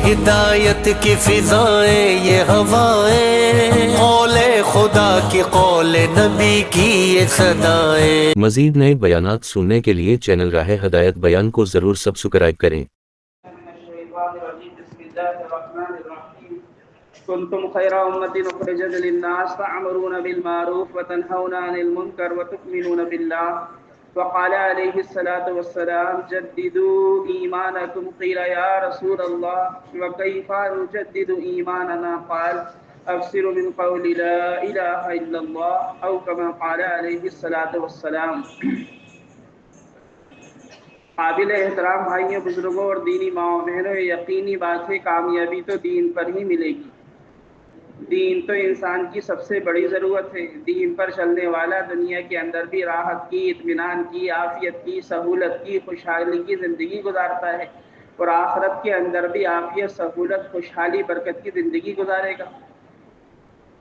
ہدایت کی فضائیں یہ ہوائیں، قول خدا کی قول نبی کی یہ صدائیں۔ مزید نئے بیانات سننے کے لیے چینل راہ ہدایت بیان کو ضرور سبسکرائب کریں۔ بسم اللہ الرحمن الرحیم۔ کنتم خیر امۃ اخرجت للناس تأمرون بالمعروف وتنہون عن المنکر وتؤمنون باللہ، وقال علیہ الصلاۃ والسلام جددوا ایمانکم، قیل یا رسول اللہ وکیف نجدد ایماننا، قال افسر من قول لا الہ الا اللہ، او کما قال علیہ الصلاۃ والسلام۔ قابل احترام بھائیوں، بزرگوں اور دینی ماؤں بہنوں، یقینی بات ہے کامیابی تو دین پر ہی ملے گی۔ دین تو انسان کی سب سے بڑی ضرورت ہے۔ دین پر چلنے والا دنیا کے اندر بھی راحت کی، اطمینان کی، عافیت کی، سہولت کی، خوشحالی کی زندگی گزارتا ہے، اور آخرت کے اندر بھی عافیت، سہولت، خوشحالی، برکت کی زندگی گزارے گا۔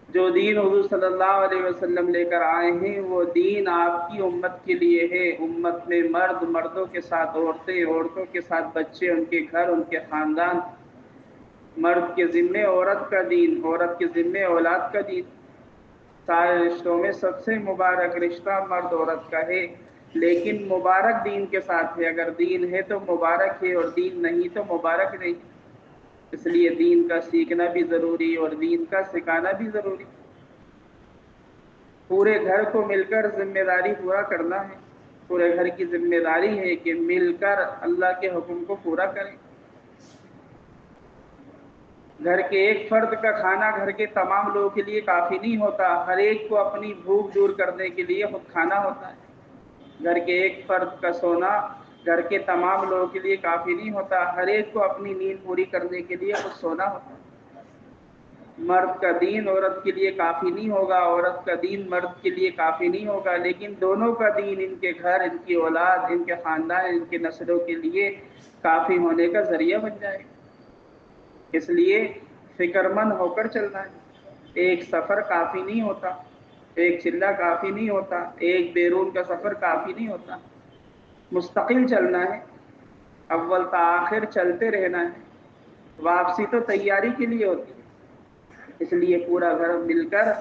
جو دین حضور صلی اللہ علیہ وسلم لے کر آئے ہیں وہ دین آپ کی امت کے لیے ہے۔ امت میں مرد، مردوں کے ساتھ عورتیں، عورتوں کے ساتھ بچے، ان کے گھر، ان کے خاندان، مرد کے ذمے عورت کا دین، عورت کے ذمے اولاد کا دین۔ سارے رشتوں میں سب سے مبارک رشتہ مرد عورت کا ہے، لیکن مبارک دین کے ساتھ ہے۔ اگر دین ہے تو مبارک ہے، اور دین نہیں تو مبارک نہیں۔ اس لیے دین کا سیکھنا بھی ضروری اور دین کا سکھانا بھی ضروری۔ پورے گھر کو مل کر ذمہ داری پورا کرنا ہے۔ پورے گھر کی ذمہ داری ہے کہ مل کر اللہ کے حکم کو پورا کریں۔ گھر کے ایک فرد کا کھانا گھر کے تمام لوگوں کے لیے کافی نہیں ہوتا۔ ہر ایک کو اپنی بھوک دور کرنے کے لیے خود کھانا ہوتا ہے۔ گھر کے ایک فرد کا سونا گھر کے تمام لوگوں کے لیے کافی نہیں ہوتا۔ ہر ایک کو اپنی نیند پوری کرنے کے لیے خود سونا ہوتا ہے۔ مرد کا دین عورت کے لیے کافی نہیں ہوگا، عورت کا دین مرد کے لیے کافی نہیں ہوگا، لیکن دونوں کا دین ان کے گھر، ان کی اولاد، ان کے خاندان، ان کے نسلوں کے لیے کافی ہونے کا ذریعہ بن جائے گا۔ اس لیے فکر مند ہو کر چلنا ہے۔ ایک سفر کافی نہیں ہوتا، ایک چلہ کافی نہیں ہوتا، ایک بیرون کا سفر کافی نہیں ہوتا۔ مستقل چلنا ہے، اول تا آخر چلتے رہنا ہے۔ واپسی تو تیاری کے لیے ہوتی ہے۔ اس لیے پورا گھر مل کر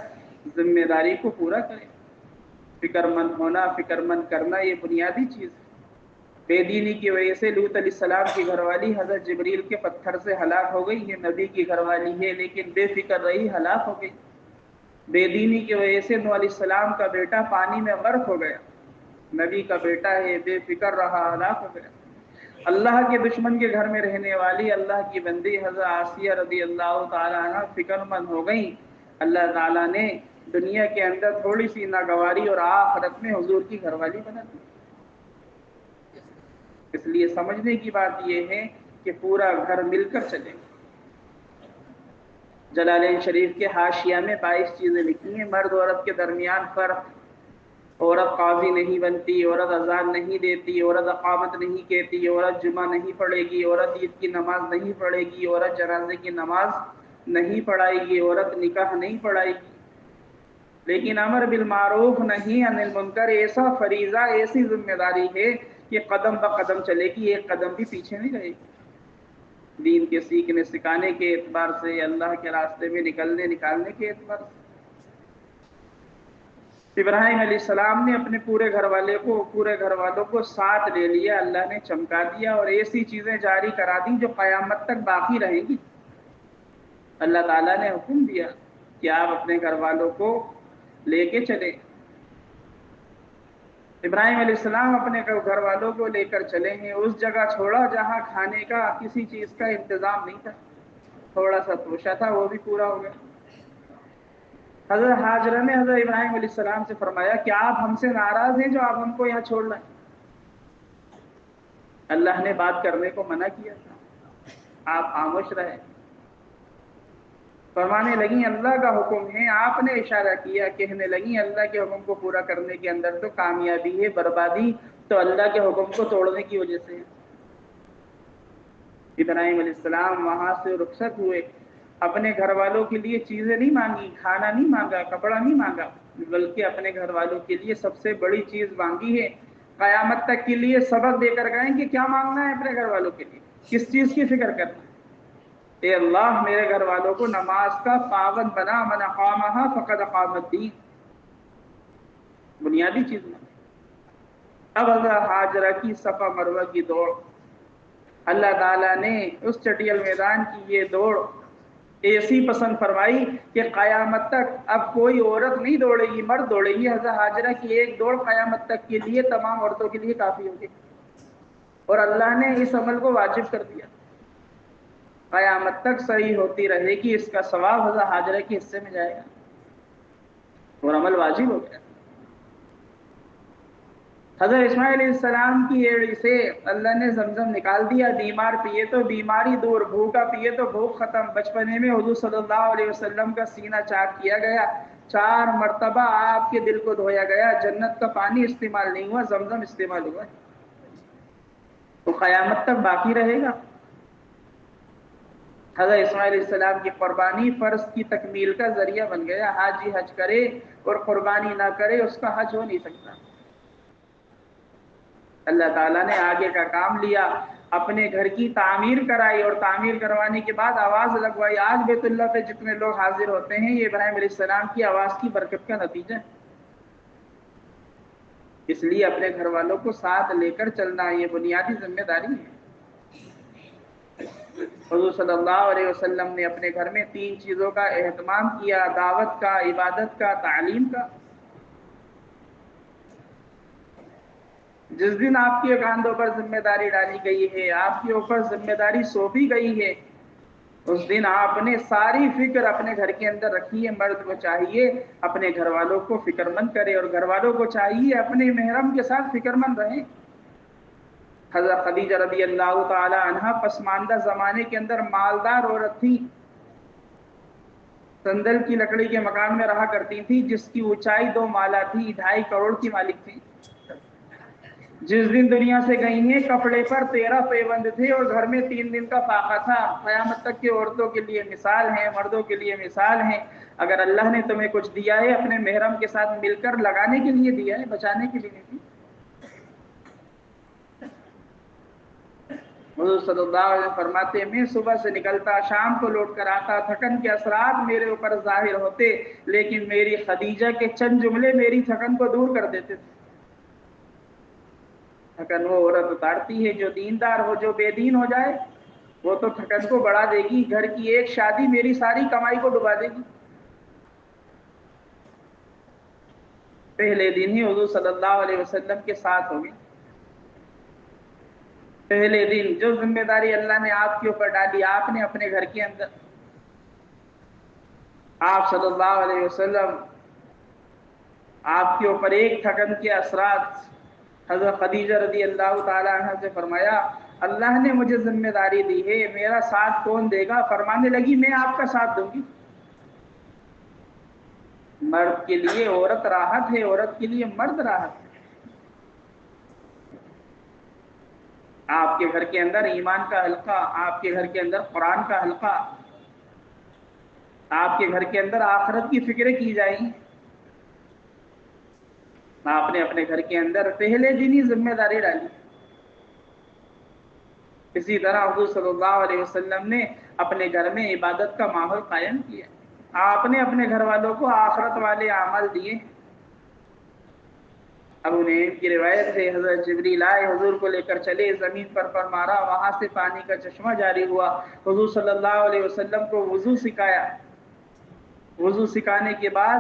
ذمہ داری کو پورا کرے۔ فکر مند ہونا، فکر مند کرنا، یہ بنیادی چیز ہے۔ بے دینی کی وجہ سے لوط علیہ السلام کی گھر والی حضرت جبریل کے پتھر سے ہلاک ہو گئی ہے۔ نبی کی گھر والی ہے لیکن بے فکر رہی، ہلاک ہو گئی۔ بے دینی کی وجہ سے نوح علیہ السلام کا بیٹا پانی میں غرق ہو گیا۔ نبی کا بیٹا ہے، بے فکر رہا، ہلاک ہو گیا۔ اللہ کے دشمن کے گھر میں رہنے والی اللہ کی بندی حضرت آسیہ رضی اللہ تعالیٰ عنہ فکر مند ہو گئیں۔ اللہ تعالیٰ نے دنیا کے اندر تھوڑی سی ناگواری اور آخرت میں حضور کی گھر والی بنا دی۔ اس لیے سمجھنے کی بات یہ ہے کہ پورا گھر مل کر چلے۔ جلالین شریف کے حاشیہ میں 22 چیزیں لکھی ہیں۔ مرد عورت کے درمیان فرق، عورت قاضی نہیں بنتی، عورت اذان نہیں دیتی، عورت اقامت نہیں کہتی، عورت جمعہ نہیں پڑھے گی، عورت عید کی نماز نہیں پڑھے گی، عورت جنازے کی نماز نہیں پڑھائے گی، عورت نکاح نہیں پڑھائے گی۔ لیکن امر بالمعروف نہی عن المنکر ایسا فریضہ، ایسی ذمہ داری ہے کہ قدم بقدم چلے گی، ایک قدم بھی پیچھے نہیں رہے گی۔ دین کے سیکھنے سکھانے کے اعتبار سے، اللہ کے راستے میں نکالنے کے اعتبار سے۔ ابراہیم علیہ السلام نے اپنے پورے گھر والوں کو ساتھ لے لیا، اللہ نے چمکا دیا اور ایسی چیزیں جاری کرا دی جو قیامت تک باقی رہیں گی۔ اللہ تعالیٰ نے حکم دیا کہ آپ اپنے گھر والوں کو لے کے چلے۔ ابراہیم علیہ السلام اپنے گھر والوں کو لے کر چلے ہیں، اس جگہ چھوڑا جہاں کھانے کا کسی چیز کا انتظام نہیں تھا۔ تھوڑا سا توشہ تھا، وہ بھی پورا ہو گیا۔ حضرت ہاجرہ نے حضرت ابراہیم علیہ السلام سے فرمایا کہ آپ ہم سے ناراض ہیں جو آپ ہم کو یہاں چھوڑ رہے ہیں؟ اللہ نے بات کرنے کو منع کیا تھا، آپ خاموش رہے۔ فرمانے لگیں اللہ کا حکم ہے، آپ نے اشارہ کیا، کہنے لگیں اللہ کے حکم کو پورا کرنے کے اندر تو کامیابی ہے، بربادی تو اللہ کے حکم کو توڑنے کی وجہ سے ہے۔ ابراہیم علیہ السلام وہاں سے رخصت ہوئے، اپنے گھر والوں کے لیے چیزیں نہیں مانگی، کھانا نہیں مانگا، کپڑا نہیں مانگا، بلکہ اپنے گھر والوں کے لیے سب سے بڑی چیز مانگی ہے۔ قیامت تک کے لیے سبق دے کر گئے کہ کیا مانگنا ہے اپنے گھر والوں کے لیے، کس چیز کی فکر کرنا ہے۔ اے اللہ میرے گھر والوں کو نماز کا پابند بنا، من اقامہا فقد اقام الدین، بنیادی چیز میں۔ اب حضرت ہاجرہ کی صفا مروہ کی دوڑ، اللہ تعالیٰ نے اس چٹیل میدان کی یہ دوڑ ایسی پسند فرمائی کہ قیامت تک اب کوئی عورت نہیں دوڑے گی، مرد دوڑے گی۔ حضرت ہاجرہ کی ایک دوڑ قیامت تک کے لیے تمام عورتوں کے لیے کافی ہوگی، اور اللہ نے اس عمل کو واجب کر دیا، قیامت تک صحیح ہوتی رہے گی، اس کا ثواب حضرت ہاجرہ کے حصے میں جائے گا، اور عمل واجب ہو گیا۔ حضرت اسماعیل علیہ السلام کی ایڑی سے اللہ نے زمزم نکال دیا، بیمار پیے تو بیماری دور، بھوکا پیے تو بھوک ختم۔ بچپنے میں حضور صلی اللہ علیہ وسلم کا سینہ چاک کیا گیا، 4 مرتبہ آپ کے دل کو دھویا گیا، جنت کا پانی استعمال نہیں ہوا، زمزم استعمال ہوا، تو قیامت تک باقی رہے گا۔ حضرت اسماعیل علیہ السلام کی قربانی فرض کی تکمیل کا ذریعہ بن گیا۔ حاجی حج کرے اور قربانی نہ کرے اس کا حج ہو نہیں سکتا۔ اللہ تعالیٰ نے آگے کا کام لیا، اپنے گھر کی تعمیر کرائی، اور تعمیر کروانے کے بعد آواز لگوائی۔ آج بیت اللہ پہ جتنے لوگ حاضر ہوتے ہیں یہ ابراہیم علیہ السلام کی آواز کی برکت کا نتیجہ ہے۔ اس لیے اپنے گھر والوں کو ساتھ لے کر چلنا یہ بنیادی ذمہ داری ہے۔ حضور صلی اللہ علیہ وسلم نے اپنے گھر میں 3 چیزوں کا اہتمام کیا، دعوت کا، عبادت کا، تعلیم کا۔ جس دن آپ کے کاندھوں پر ذمہ داری ڈالی گئی ہے، آپ کے اوپر ذمہ داری سونپی گئی ہے، اس دن آپ نے ساری فکر اپنے گھر کے اندر رکھی ہے۔ مرد کو چاہیے اپنے گھر والوں کو فکر مند کرے، اور گھر والوں کو چاہیے اپنے محرم کے ساتھ فکر مند رہیں۔ حضرت خدیجہ رضی اللہ تعالی عنہا پسماندہ زمانے کے اندر مالدار عورت تھی، سندل کی لکڑی کے مکان میں رہا کرتی تھی، جس کی اونچائی 2 مالا تھی، 2.5 کروڑ کی مالک تھی۔ جس دن دنیا سے گئی ہیں کپڑے پر 13 پیوند تھے، اور گھر میں 3 دن کا فاقہ تھا۔ قیامت تک کی عورتوں کے لیے مثال ہیں، مردوں کے لیے مثال ہیں۔ اگر اللہ نے تمہیں کچھ دیا ہے اپنے محرم کے ساتھ مل کر لگانے کے لیے دیا ہے، بچانے کے لیے نہیں۔ حضور صلی اللہ علیہ وسلم فرماتے ہیں میں صبح سے نکلتا، شام کو لوٹ کر آتا، تھکن کے اثرات میرے اوپر ظاہر ہوتے، لیکن میری خدیجہ کے چند جملے میری تھکن کو دور کر دیتے تھے۔ تھکن وہ عورت اتارتی ہے جو دیندار ہو، جو بے دین ہو جائے وہ تو تھکن کو بڑھا دے گی، گھر کی ایک شادی میری ساری کمائی کو ڈبا دے گی۔ پہلے دن ہی حضور صلی اللہ علیہ وسلم کے ساتھ ہوگی، پہلے دن جو ذمہ داری اللہ نے آپ کے اوپر ڈالی، آپ نے اپنے گھر کے اندر، آپ صلی اللہ علیہ وسلم، آپ کے اوپر ایک تھکن کے اثرات۔ حضرت خدیجہ رضی اللہ تعالی عنہ سے فرمایا اللہ نے مجھے ذمہ داری دی ہے، میرا ساتھ کون دے گا؟ فرمانے لگی میں آپ کا ساتھ دوں گی۔ مرد کے لیے عورت راحت ہے، عورت کے لیے مرد راحت ہے۔ آپ کے گھر کے اندر ایمان کا حلقہ، آپ کے گھر کے اندر قرآن کا حلقہ، آپ کے گھر کے اندر آخرت کی فکریں کی جائیں۔ آپ نے اپنے گھر کے اندر پہلے دن ہی ذمہ داری ڈالی۔ اسی طرح حضور صلی اللہ علیہ وسلم نے اپنے گھر میں عبادت کا ماحول قائم کیا۔ آپ نے اپنے گھر والوں کو آخرت والے اعمال دیے۔ ابو نعیم کی روایت ہے حضرت جبریل آئے، حضور کو لے کر چلے، زمین پر مارا، وہاں سے پانی کا چشمہ جاری ہوا۔ حضور صلی اللہ علیہ وسلم کو وضو سکھایا، وضو سکھانے کے بعد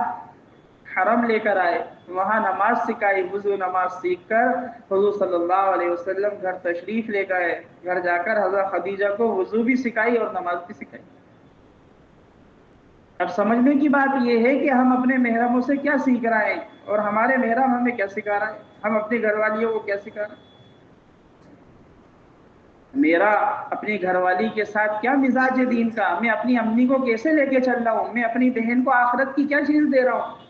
حرم لے کر آئے، وہاں نماز سکھائی۔ وضو نماز سیکھ کر حضور صلی اللہ علیہ وسلم گھر تشریف لے گئے، گھر جا کر حضرت خدیجہ کو وضو بھی سکھائی اور نماز بھی سکھائی۔ اب سمجھنے کی بات یہ ہے کہ ہم اپنے محرموں سے کیا سیکھ رہے ہیں اور ہمارے محرم ہمیں کیا سکھا رہا ہے، ہم اپنی گھر والیوں کو کیا سکھا رہے ہیں۔ میرا اپنی گھر والی کے ساتھ کیا مزاج ہے دین کا، میں اپنی امی کو کیسے لے کے چل رہا ہوں، میں اپنی بہن کو آخرت کی کیا چیز دے رہا ہوں،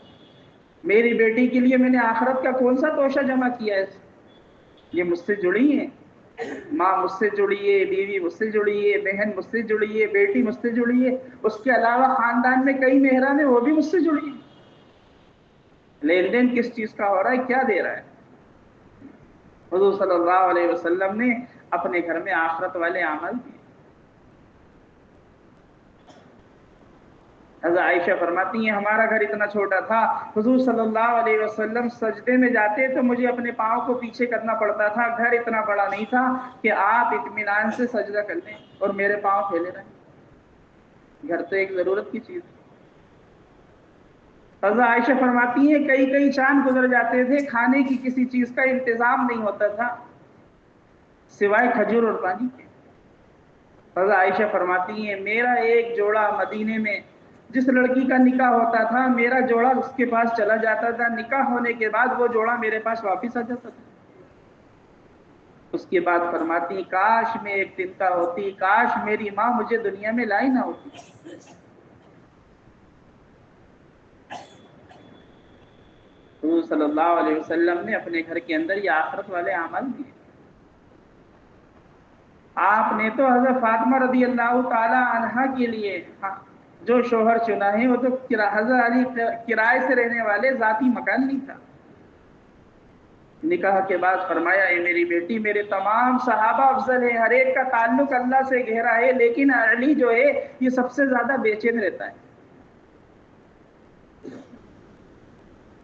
میری بیٹی کے لیے میں نے آخرت کا کون سا توشہ جمع کیا ہے۔ یہ مجھ سے جڑی ہیں، ماں مجھ سے جڑی ہے، بیوی مجھ سے جڑی ہے، بہن مجھ سے جڑی ہے، بیٹی مجھ سے جڑی ہے، اس کے علاوہ خاندان میں کئی محرم ہیں وہ بھی مجھ سے جڑی ہیں۔ لین دین کس چیز کا ہو رہا ہے، کیا دے رہا ہے۔ حضور صلی اللہ علیہ وسلم نے اپنے گھر میں آخرت والے عمل دیے۔ حضرت عائشہ فرماتی ہیں ہمارا گھر اتنا چھوٹا تھا، حضور صلی اللہ علیہ وسلم سجدے میں جاتے تو مجھے اپنے پاؤں کو پیچھے کرنا پڑتا تھا، گھر اتنا بڑا نہیں تھا کہ آپ اطمینان سے سجدہ کر لیں اور میرے پاؤں پھیلے رہیں، گھر تو ایک ضرورت کی چیز ہے۔ حضرت عائشہ فرماتی ہیں کئی کئی چاند گزر جاتے تھے، کھانے کی کسی چیز کا انتظام نہیں ہوتا تھا سوائے کھجور اور پانی کے۔ حضرت عائشہ فرماتی ہیں میرا ایک جوڑا مدینے میں جس لڑکی کا نکاح ہوتا تھا، میرا جوڑا اس کے پاس چلا جاتا تھا، نکاح ہونے کے بعد وہ جوڑا میرے پاس واپس آ جاتا تھا۔ اس کے بعد فرماتی کاش میں ایک دن کا ہوتی، کاش میری ماں مجھے دنیا میں لائی نہ ہوتی۔ حضور صلی اللہ علیہ وسلم نے اپنے گھر کے اندر یہ آخرت والے اعمال دیے۔ آپ نے تو حضرت فاطمہ رضی اللہ تعالی عنہا کے لیے جو شوہر چنا ہے وہ تو حضرت علی کرائے سے رہنے والے، ذاتی مکان نہیں تھا۔ نکاح کے بعد فرمایا اے میری بیٹی، میرے تمام صحابہ افضل ہیں، ہر ایک کا تعلق اللہ سے گہرا ہے، لیکن علی جو ہے یہ سب سے زیادہ بے چین رہتا ہے۔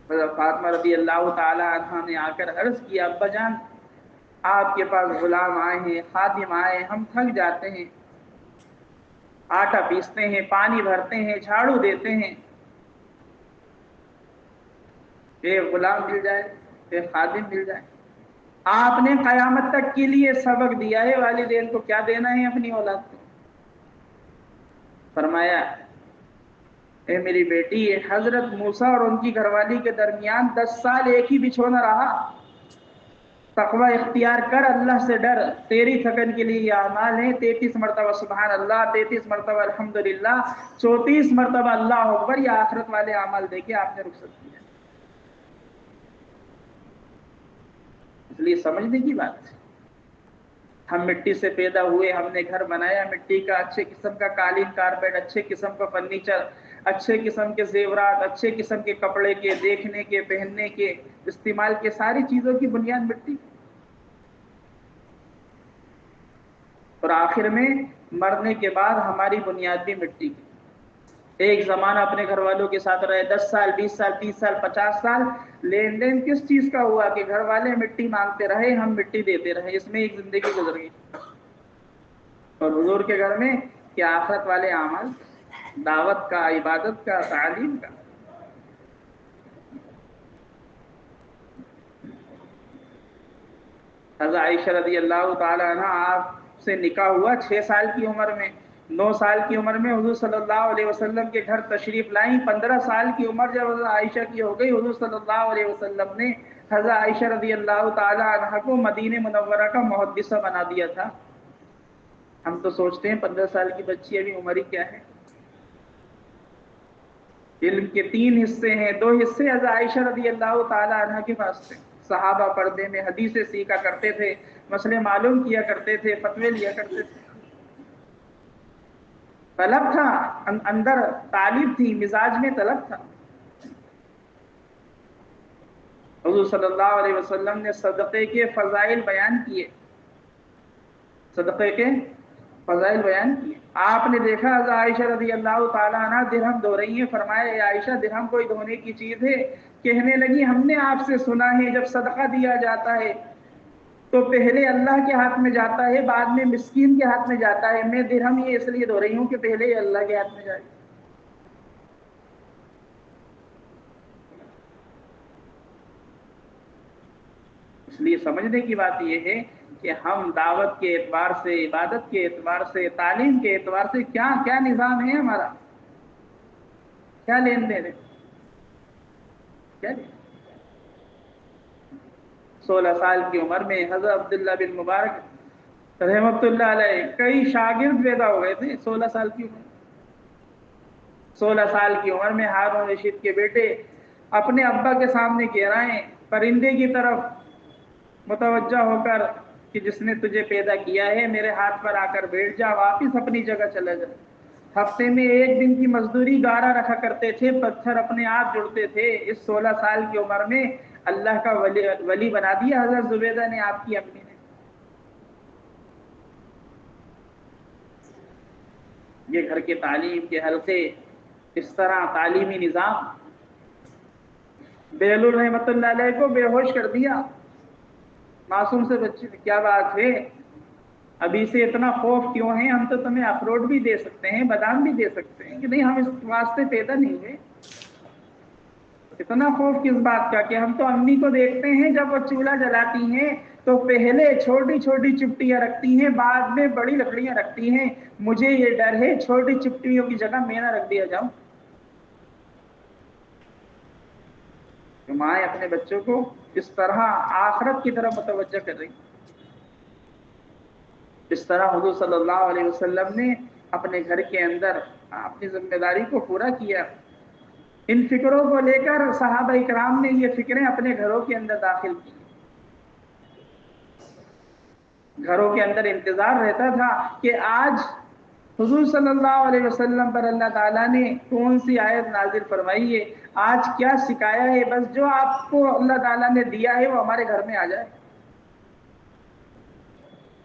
حضرت فاطمہ رضی اللہ تعالی عنہا نے آ کر عرض کیا ابا جان آپ کے پاس غلام آئے ہیں، خادم آئے، ہم تھک جاتے ہیں، آٹا پیستے ہیں، پانی بھرتے ہیں، جھاڑو دیتے ہیں، ایک غلام مل جائے، ایک خادم مل جائے۔ آپ نے قیامت تک کے لیے سبق دیا ہے والدین کو کیا دینا ہے اپنی اولاد کو۔ فرمایا اے میری بیٹی، حضرت موسیٰ اور ان کی گھر والی کے درمیان 10 سال ایک ہی بچھونا رہا، تقوی اختیار کر، اللہ سے ڈر، تیری تھکن کے لیے یہ اعمال ہیں، 33 مرتبہ سبحان اللہ، 33 مرتبہ الحمدللہ، 34 مرتبہ اللہ اکبر، یہ آخرت والے اعمال دے کے آپ نے رخصت کیا۔ اس لیے سمجھنے کی بات ہے، ہم مٹی سے پیدا ہوئے، ہم نے گھر بنایا مٹی کا، اچھے قسم کا قالین کارپیٹ، اچھے قسم کا فرنیچر، اچھے قسم کے زیورات، اچھے قسم کے کپڑے کے، دیکھنے کے، پہننے کے، استعمال کے، ساری چیزوں کی بنیاد مٹی، اور آخر میں مرنے کے بعد ہماری بنیاد بھی مٹی کی۔ ایک زمانہ اپنے گھر والوں کے ساتھ رہے 10 سال، 20 سال، 30 سال، 50 سال، لین دین کس چیز کا ہوا کہ گھر والے مٹی مانگتے رہے، ہم مٹی دیتے رہے، اس میں ایک زندگی گزر گئی۔ اور حضور کے گھر میں کیا آخرت والے اعمال، دعوت کا، عبادت کا، تعلیم کا۔ حضرت عائشہ رضی اللہ تعالی عنہ آپ سے نکاح ہوا 6 سال کی عمر میں، 9 سال کی عمر میں حضور صلی اللہ علیہ وسلم کے گھر تشریف لائیں، 15 سال کی عمر جب حضرت عائشہ کی ہو گئی، حضور صلی اللہ علیہ وسلم نے حضرت عائشہ رضی اللہ تعالی عنہ کو مدینہ منورہ کا محدثہ بنا دیا تھا۔ ہم تو سوچتے ہیں 15 سال کی بچی ابھی عمر ہی کیا ہے۔ علم کے 3 حصے ہیں، 2 حصے حضرت عائشہ رضی اللہ تعالی عنہ کے پاس تھے۔ صحابہ پردے میں حدیثیں سیکھا کرتے تھے، مسئلے معلوم کیا کرتے تھے، فتوے لیا کرتے تھے، طلب تھا، اندر تعلیم تھی، مزاج میں طلب تھا۔ حضور صلی اللہ علیہ وسلم نے صدقے کے فضائل بیان کیے، صدقے کے فضائل بیان کیے۔ آپ نے دیکھا حضرت عائشہ رضی اللہ تعالی عنہ درہم دھو رہی ہیں، فرمایا اے عائشہ درہم کوئی دھونے کی چیز ہے؟ کہنے لگی ہم نے آپ سے سنا ہے جب صدقہ دیا جاتا ہے تو پہلے اللہ کے ہاتھ میں جاتا ہے، بعد میں مسکین کے ہاتھ میں جاتا ہے، میں درہم یہ اس لیے دھو رہی ہوں کہ پہلے یہ اللہ کے ہاتھ میں جائے۔ اس لیے سمجھنے کی بات یہ ہے کہ ہم دعوت کے اعتبار سے، عبادت کے اعتبار سے، تعلیم کے اعتبار سے کیا نظام ہے ہمارا، کیا لین دین ہے، کیا لین؟ 16 سال کی عمر میں حضرت عبداللہ بن مبارک رحمۃ اللہ علیہ کئی شاگرد پیدا ہو گئے تھے 16 سال کی عمر۔ 16 سال کی عمر میں ہارون رشید کے بیٹے اپنے ابا کے سامنے کہہ رہے ہیں پرندے کی طرف متوجہ ہو کر کہ جس نے تجھے پیدا کیا ہے میرے ہاتھ پر آ کر بیٹھ جا، واپس اپنی جگہ چلا جا۔ ہفتے میں 1 دن کی مزدوری گارا رکھا کرتے تھے، پتھر اپنے آپ جڑتے تھے۔ اس 16 سال کی عمر میں اللہ کا ولی بنا دیا حضرت زبیدہ نے، آپ کی امی نے۔ یہ گھر کے تعلیم کے حلقے، اس طرح تعلیمی نظام بیلول رحمۃ اللہ علیہ کو بے ہوش کر دیا، معصوم سے بچے، کیا بات ہے، ابھی سے اتنا خوف کیوں ہے؟ ہم تو تمہیں اخروٹ بھی دے سکتے ہیں، بادام بھی دے سکتے ہیں، کہ نہیں ہم اس واسطے پیدا نہیں ہوئے۔ اتنا خوف کس بات کا کہ ہم تو امی کو دیکھتے ہیں جب وہ چولہا جلاتی ہیں تو پہلے چھوٹی چھوٹی چپٹیاں رکھتی ہیں، بعد میں بڑی لکڑیاں رکھتی ہیں۔ مجھے یہ ڈر ہے چھوٹی چپٹیوں کی جگہ میں نہ رکھ دیا جاؤں۔ تو مائیں اپنے بچوں کو اس طرح آخرت کی طرف متوجہ کر رہی۔ اس طرح حضور صلی اللہ علیہ وسلم نے اپنے گھر کے اندر اپنی ذمہ داری کو پورا کیا۔ ان فکروں کو لے کر صحابہ اکرام نے یہ فکریں اپنے گھروں کے اندر داخل کی۔ گھروں کے اندر انتظار رہتا تھا کہ آج حضور صلی اللہ علیہ وسلم پر اللہ تعالیٰ نے کون سی آیت نازل فرمائی ہے، آج کیا سکھایا ہے، بس جو آپ کو اللہ تعالیٰ نے دیا ہے وہ ہمارے گھر میں آ جائے۔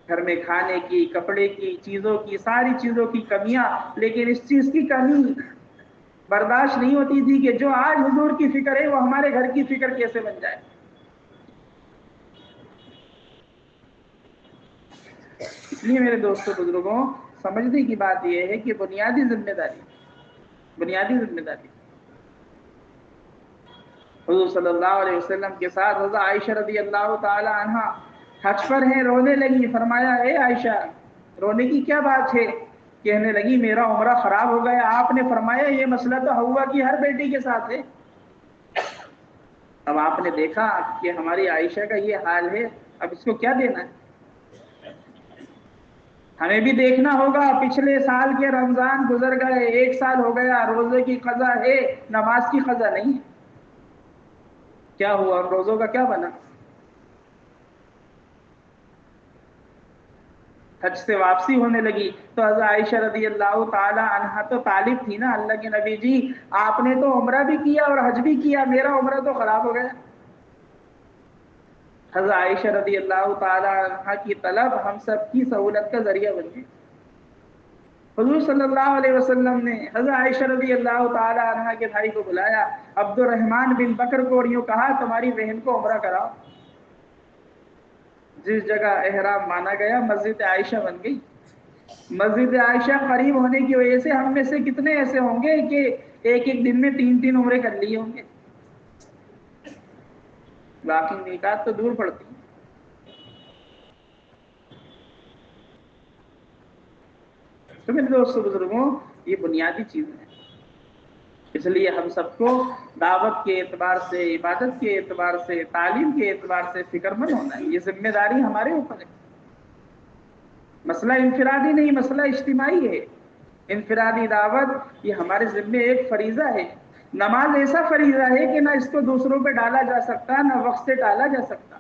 گھر میں کھانے کی، کپڑے کی، چیزوں کی، ساری چیزوں کی کمیاں، لیکن اس چیز کی کمی برداشت نہیں ہوتی تھی کہ جو آج حضور کی فکر ہے وہ ہمارے گھر کی فکر کیسے بن جائے۔ اس لیے میرے دوستوں بزرگوں، سمجھنے کی بات یہ ہے کہ بنیادی ذمہ داری حضور صلی اللہ علیہ وسلم کے ساتھ حضرت عائشہ رضی اللہ تعالی عنہ حج پر ہیں، رونے لگی۔ فرمایا اے عائشہ، رونے کی کیا بات ہے؟ کہنے لگی میرا عمرہ خراب ہو گیا۔ آپ نے فرمایا یہ مسئلہ تو حوا کی ہر بیٹی کے ساتھ ہے۔ اب آپ نے دیکھا کہ ہماری عائشہ کا یہ حال ہے، اب اس کو کیا دینا ہے؟ ہمیں بھی دیکھنا ہوگا۔ پچھلے سال کے رمضان گزر گئے، 1 سال ہو گیا، روزے کی قضا ہے، نماز کی قضا نہیں ہے۔ کیا ہوا؟ روزوں کا کیا بنا؟ حج سے واپسی ہونے لگی تو حضرت عائشہ رضی اللہ تعالی عنہا تو طالب تھی نا، اللہ کے نبی جی آپ نے تو عمرہ بھی کیا اور حج بھی کیا، میرا عمرہ تو خراب ہو گیا۔ حضرت عائشہ رضی اللہ تعالی عنہا کی طلب ہم سب کی سہولت کا ذریعہ بن گئی۔ حضور صلی اللہ علیہ وسلم نے حضرت عائشہ رضی اللہ تعالی عنہا کے بھائی کو بلایا، عبد الرحمن بن بکر کو، اور یوں کہا تمہاری بہن کو عمرہ کراؤ۔ جس جگہ احرام مانا گیا مسجد عائشہ بن گئی۔ مسجد عائشہ قریب ہونے کی وجہ سے ہم میں سے کتنے ایسے ہوں گے کہ ایک دن میں 3 عمرے کر لیے ہوں گے؟ باقی میقات تو دور پڑتی۔ تو میرے دوستوں بزرگوں، یہ بنیادی چیز ہے۔ اس لیے ہم سب کو دعوت کے اعتبار سے، عبادت کے اعتبار سے، تعلیم کے اعتبار سے فکر مند ہونا ہے۔ یہ ذمہ داری ہمارے اوپر ہے۔ مسئلہ انفرادی نہیں، مسئلہ اجتماعی ہے۔ انفرادی دعوت یہ ہمارے ذمے ایک فریضہ ہے۔ نماز ایسا فریضہ ہے کہ نہ اس کو دوسروں پہ ڈالا جا سکتا، نہ وقت سے ڈالا جا سکتا۔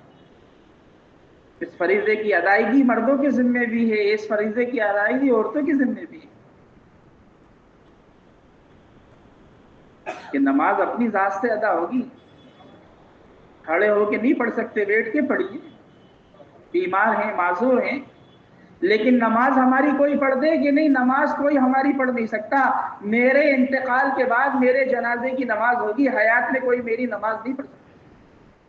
اس فریضے کی ادائیگی مردوں کے ذمے بھی ہے، اس فریضے کی ادائیگی عورتوں کے ذمے بھی ہے۔ کہ نماز اپنی ذات سے ادا ہوگی، کھڑے ہو کے نہیں پڑھ سکتے، بیٹھ کے پڑھیے، بیمار ہیں، معذور ہیں، لیکن نماز ہماری کوئی پڑھ دے کہ نہیں، نماز کوئی ہماری پڑھ نہیں سکتا۔ میرے انتقال کے بعد میرے جنازے کی نماز ہوگی، حیات میں کوئی میری نماز نہیں پڑھ سکتا۔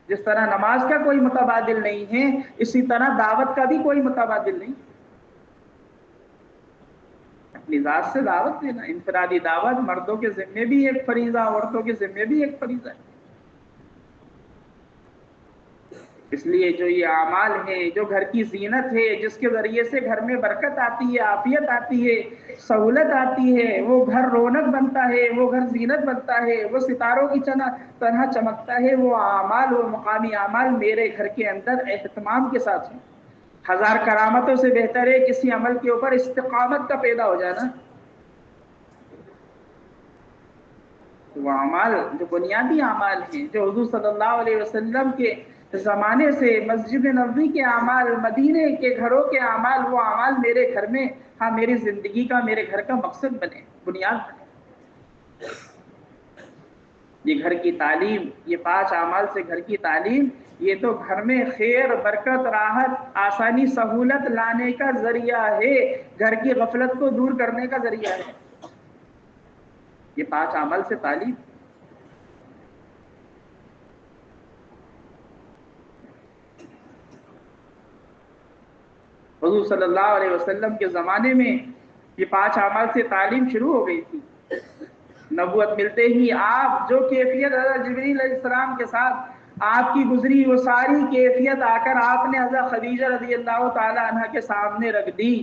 جس طرح نماز کا کوئی متبادل نہیں ہے، اسی طرح دعوت کا بھی کوئی متبادل نہیں۔ اپنی ذات سے دعوت دینا، انفرادی دعوت مردوں کے ذمے بھی ایک فریضہ، عورتوں کے ذمے بھی ایک فریضہ ہے۔ اس لیے جو یہ اعمال ہیں، جو گھر کی زینت ہے، جس کے ذریعے سے گھر میں برکت آتی ہے، عافیت آتی ہے، سہولت آتی ہے، وہ گھر رونق بنتا ہے، وہ گھر زینت بنتا ہے، وہ ستاروں کی طرح چمکتا ہے، وہ اعمال، وہ مقامی اعمال میرے گھر کے اندر اہتمام کے ساتھ ہیں۔ 1000 کرامتوں سے بہتر ہے کسی عمل کے اوپر استقامت کا پیدا ہو جانا۔ وہ اعمال جو بنیادی اعمال ہیں، جو حضور صلی اللہ علیہ وسلم کے زمانے سے مسجد نبوی کے اعمال، مدینے کے گھروں کے اعمال، وہ اعمال میرے گھر میں، ہاں میری زندگی کا، میرے گھر کا مقصد بنے، بنیاد بنے۔ یہ گھر کی تعلیم، یہ 5 اعمال سے گھر کی تعلیم، یہ تو گھر میں خیر، برکت، راحت، آسانی، سہولت لانے کا ذریعہ ہے، گھر کی غفلت کو دور کرنے کا ذریعہ ہے۔ یہ 5 عمل سے تعلیم. حضور صلی اللہ علیہ وسلم کے زمانے میں یہ 5 اعمال سے تعلیم شروع ہو گئی تھی. نبوت ملتے ہی آپ جو کیفیت حضرت جبریل علیہ السلام کے ساتھ آپ کی گزری وہ ساری کیفیت آ کر آپ نے حضرت خدیجہ رضی اللہ تعالی عنہ کے سامنے رکھ دی.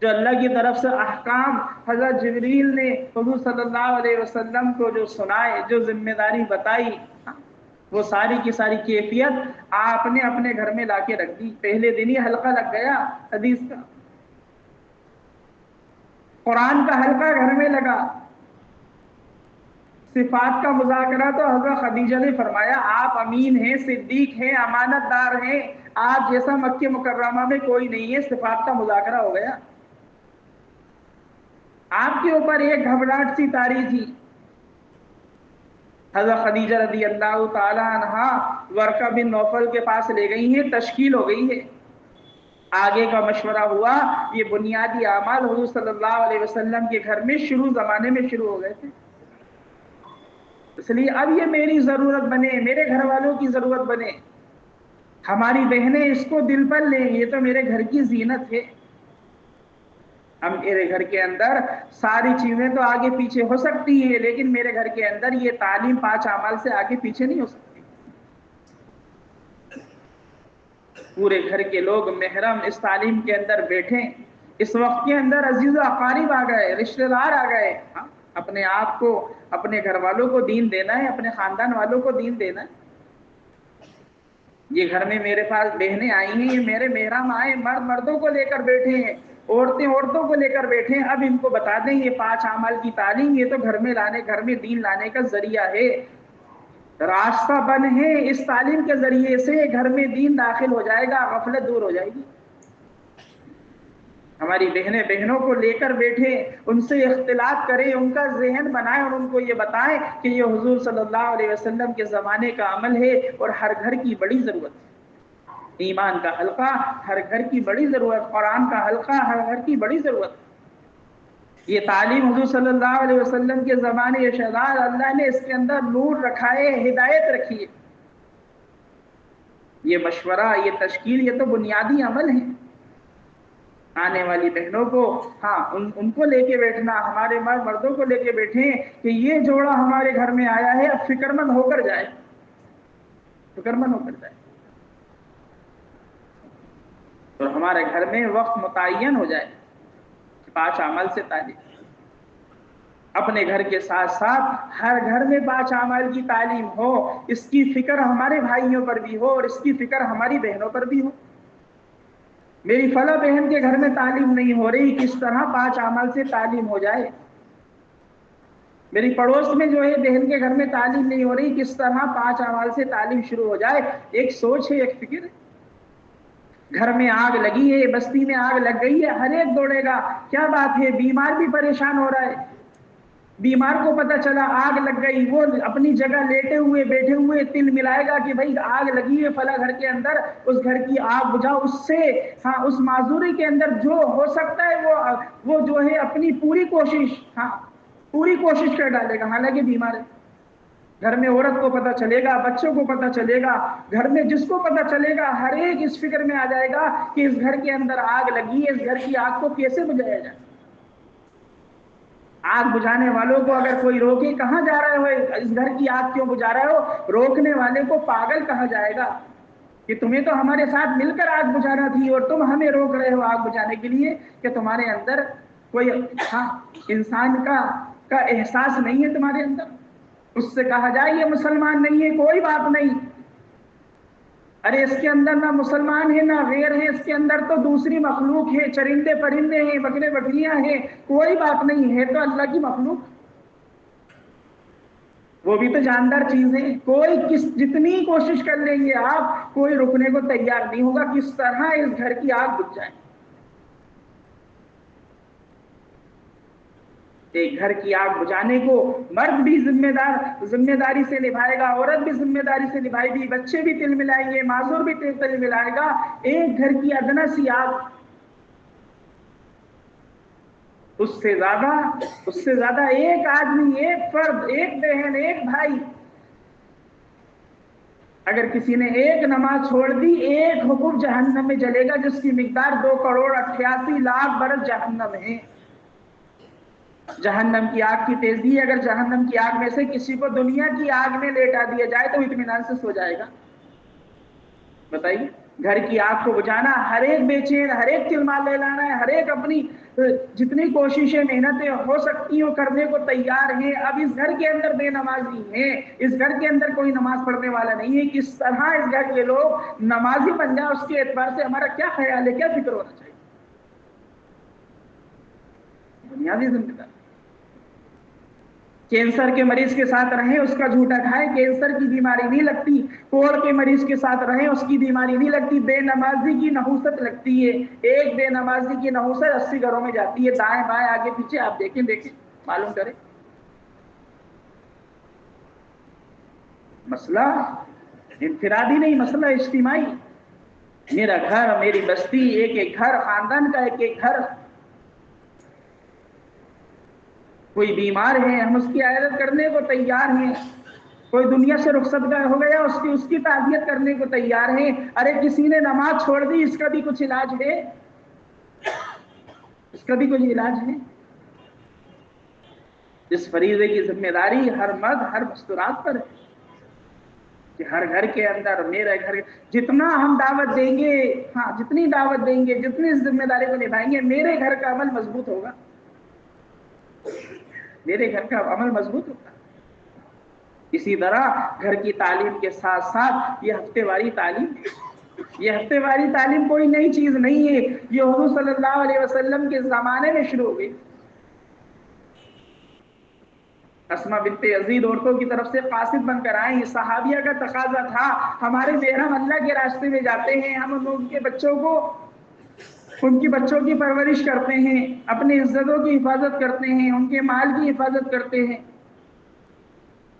جو اللہ کی طرف سے احکام حضرت جبریل نے حضور صلی اللہ علیہ وسلم کو جو سنائے، جو ذمہ داری بتائی، وہ ساری کی ساری کیفیت آپ نے اپنے گھر میں لا کے رکھ دی. پہلے دن ہی حلقہ لگ گیا حدیث کا، قرآن کا حلقہ گھر میں لگا. صفات کا مذاکرہ تو حضرت خدیجہ نے فرمایا آپ امین ہیں، صدیق ہیں، امانت دار ہیں، آپ جیسا مکہ مکرمہ میں کوئی نہیں ہے. صفات کا مذاکرہ ہو گیا. آپ کے اوپر ایک گھبراہٹ سی طاری تھی. حضرت خدیجہ رضی اللہ تعالی عنہا ورقہ بن نوفل کے پاس لے گئی ہیں، تشکیل ہو گئی ہے. آگے کا مشورہ ہوا. یہ بنیادی اعمال حضور صلی اللہ علیہ وسلم کے گھر میں زمانے میں شروع ہو گئے تھے. اس لیے اب یہ میری ضرورت بنے، میرے گھر والوں کی ضرورت بنے. ہماری بہنیں اس کو دل پر لیں، یہ تو میرے گھر کی زینت ہے. ہم میرے گھر کے اندر ساری چیزیں تو آگے پیچھے ہو سکتی ہیں، لیکن میرے گھر کے اندر یہ تعلیم 5 اعمال سے آگے پیچھے نہیں ہو سکتی. پورے گھر کے لوگ محرم اس تعلیم کے اندر بیٹھیں. اس وقت کے اندر عزیز و اقارب آ گئے، رشتہ دار آ گئے. اپنے آپ کو، اپنے گھر والوں کو دین دینا ہے، اپنے خاندان والوں کو دین دینا ہے. یہ گھر میں میرے پاس بہنیں آئی ہیں، یہ میرے محرم آئے، مرد مردوں کو لے کر بیٹھے ہیں، عورتیں عورتوں کو لے کر بیٹھے ہیں. اب ان کو بتا دیں یہ 5 اعمال کی تعلیم یہ تو گھر میں لانے، گھر میں دین لانے کا ذریعہ ہے، راستہ بند ہے. اس تعلیم کے ذریعے سے گھر میں دین داخل ہو جائے گا، غفلت دور ہو جائے گی. ہماری بہنیں بہنوں کو لے کر بیٹھے، ان سے اختلاط کریں، ان کا ذہن بنائیں اور ان کو یہ بتائیں کہ یہ حضور صلی اللہ علیہ وسلم کے زمانے کا عمل ہے اور ہر گھر کی بڑی ضرورت ہے. ایمان کا حلقہ ہر گھر کی بڑی ضرورت، قرآن کا حلقہ ہر گھر کی بڑی ضرورت. یہ تعلیم حضور صلی اللہ علیہ وسلم کے زمانے شہزاد اللہ نے اس کے اندر نور رکھا ہے، ہدایت رکھی ہے. یہ مشورہ، یہ تشکیل، یہ تو بنیادی عمل ہے. آنے والی بہنوں کو ان کو لے کے بیٹھنا، ہمارے مردوں کو لے کے بیٹھیں کہ یہ جوڑا ہمارے گھر میں آیا ہے، اب فکر مند ہو کر جائے، فکر مند ہو کر جائے. تو ہمارے گھر میں وقت متعین ہو جائے. 5 اعمال سے تعلیم اپنے گھر کے ساتھ ساتھ ہر گھر میں 5 اعمال کی تعلیم ہو. اس کی فکر ہمارے بھائیوں پر بھی ہو اور اس کی فکر ہماری بہنوں پر بھی ہو. میری فلاں بہن کے گھر میں تعلیم نہیں ہو رہی، کس طرح 5 اعمال سے تعلیم ہو جائے. میری پڑوس میں جو ہے بہن کے گھر میں تعلیم نہیں ہو رہی، کس طرح 5 اعمال سے تعلیم شروع ہو جائے. ایک سوچ ہے، ایک فکر ہے. گھر میں آگ لگی ہے، بستی میں آگ لگ گئی ہے، ہر ایک دوڑے گا. کیا بات ہے؟ بیمار بھی پریشان ہو رہا ہے. بیمار کو پتہ چلا آگ لگ گئی، وہ اپنی جگہ لیٹے ہوئے بیٹھے ہوئے تل ملائے گا کہ بھائی آگ لگی ہے فلاں گھر کے اندر، اس گھر کی آگ بجھاؤ. اس سے اس معذوری کے اندر جو ہو سکتا ہے وہ جو ہے اپنی پوری کوشش کر ڈالے گا، حالانکہ بیمار ہے. گھر میں عورت کو پتہ چلے گا، بچوں کو پتہ چلے گا، گھر میں جس کو پتہ چلے گا ہر ایک اس فکر میں آ جائے گا کہ اس گھر کے اندر آگ لگی ہے، اس گھر کی آگ کو کیسے بجھایا جائے. آگ بجھانے والوں کو اگر کوئی روکے، کہاں جا رہے ہو، اس گھر کی آگ کیوں بجھا رہے ہو، روکنے والے کو پاگل کہا جائے گا کہ تمہیں تو ہمارے ساتھ مل کر آگ بجھانا تھی اور تم ہمیں روک رہے ہو آگ بجھانے کے لیے کہ تمہارے اندر کوئی انسان کا احساس نہیں ہے تمہارے اندر. اس سے کہا جائے یہ مسلمان نہیں ہے، کوئی بات نہیں. ارے اس کے اندر نہ مسلمان ہے نہ غیر ہے، اس کے اندر تو دوسری مخلوق ہے، چرندے پرندے ہیں، بکرے بکریاں ہیں، کوئی بات نہیں ہے، تو اللہ کی مخلوق، وہ بھی تو جاندار چیز ہے. جتنی کوشش کر لیں گے آپ، کوئی رکنے کو تیار نہیں ہوگا. کس طرح اس گھر کی آگ بجھ جائے. ایک گھر کی آگ بجھانے کو مرد بھی ذمہ داری سے نبھائے گا، عورت بھی ذمہ داری سے نبھائے گی، بچے بھی تل ملائیں گے، معذور بھی تل ملائے گا. ایک گھر کی ادنا سی آگ، اس سے زیادہ ایک آدمی، ایک فرد، ایک بہن، ایک بھائی، اگر کسی نے ایک نماز چھوڑ دی، ایک حکم جہنم میں جلے گا جس کی مقدار 2,88,00,000 برس جہنم ہے۔ جہنم کی آگ کی تیزی، اگر جہنم کی آگ میں سے کسی کو دنیا کی آگ میں لیٹا دیا جائے تو اطمینان سے سو جائے گا؟ بتائیے، گھر کی آگ کو بجھانا، ہر ایک بے چین، ہر ایک تلمال لے لانا ہے، ہر ایک اپنی جتنی کوششیں محنتیں ہو سکتی ہوں کرنے کو تیار ہیں۔ اب اس گھر کے اندر بے نمازی ہیں، اس گھر کے اندر کوئی نماز پڑھنے والا نہیں ہے، کس طرح اس گھر کے لوگ نمازی بن جائیں، اس کے اعتبار سے ہمارا کیا خیال ہے، کیا فکر ہونا چاہیے؟ بنیادی ذمہ داری۔ کینسر کے مریض کے ساتھ رہیں، اس کا جھوٹا کھائیں، کینسر کی بیماری نہیں لگتی۔ کوڑ کے مریض کے ساتھ رہیں، اس کی بیماری نہیں لگتی۔ بے نمازی کی نحوست لگتی ہے، ایک بے نمازی کی نحوست 80 گھروں میں جاتی ہے، دائیں بائیں آگے پیچھے، آپ دیکھیں معلوم کریں۔ مسئلہ انفرادی نہیں، مسئلہ اجتماعی۔ میرا گھر، میری بستی، ایک ایک گھر، خاندان کا ایک ایک گھر، کوئی بیمار ہے ہم اس کی عیادت کرنے کو تیار ہیں، کوئی دنیا سے رخصت ہو گیا اس کی تعزیت کرنے کو تیار ہیں۔ ارے کسی نے نماز چھوڑ دی، اس کا بھی کچھ علاج ہے، اس کا بھی کچھ علاج ہے۔ اس فریضے کی ذمہ داری ہر مرد، ہر مستورات پر ہے کہ ہر گھر کے اندر، میرے گھر، جتنا ہم دعوت دیں گے، ہاں جتنی دعوت دیں گے، جتنی اس ذمہ داری کو نبھائیں گے، میرے گھر کا عمل مضبوط ہوگا، میرے گھر کا عمل مضبوط ہوگا۔ اسی طرح گھر کی تعلیم کے ساتھ ساتھ یہ ہفتے واری تعلیم، یہ ہفتے واری تعلیم کوئی نئی چیز نہیں ہے، یہ حضور صلی اللہ علیہ وسلم کے زمانے میں شروع ہو گئی۔ اسماء بنت یزید عورتوں کی طرف سے قاصد بن کر آئیں، صحابیہ کا تقاضا تھا، ہمارے بیگم اللہ کے راستے میں جاتے ہیں، ہم ان کے بچوں کو، ان کی بچوں کی پرورش کرتے ہیں، اپنی عزتوں کی حفاظت کرتے ہیں، ان کے مال کی حفاظت کرتے ہیں۔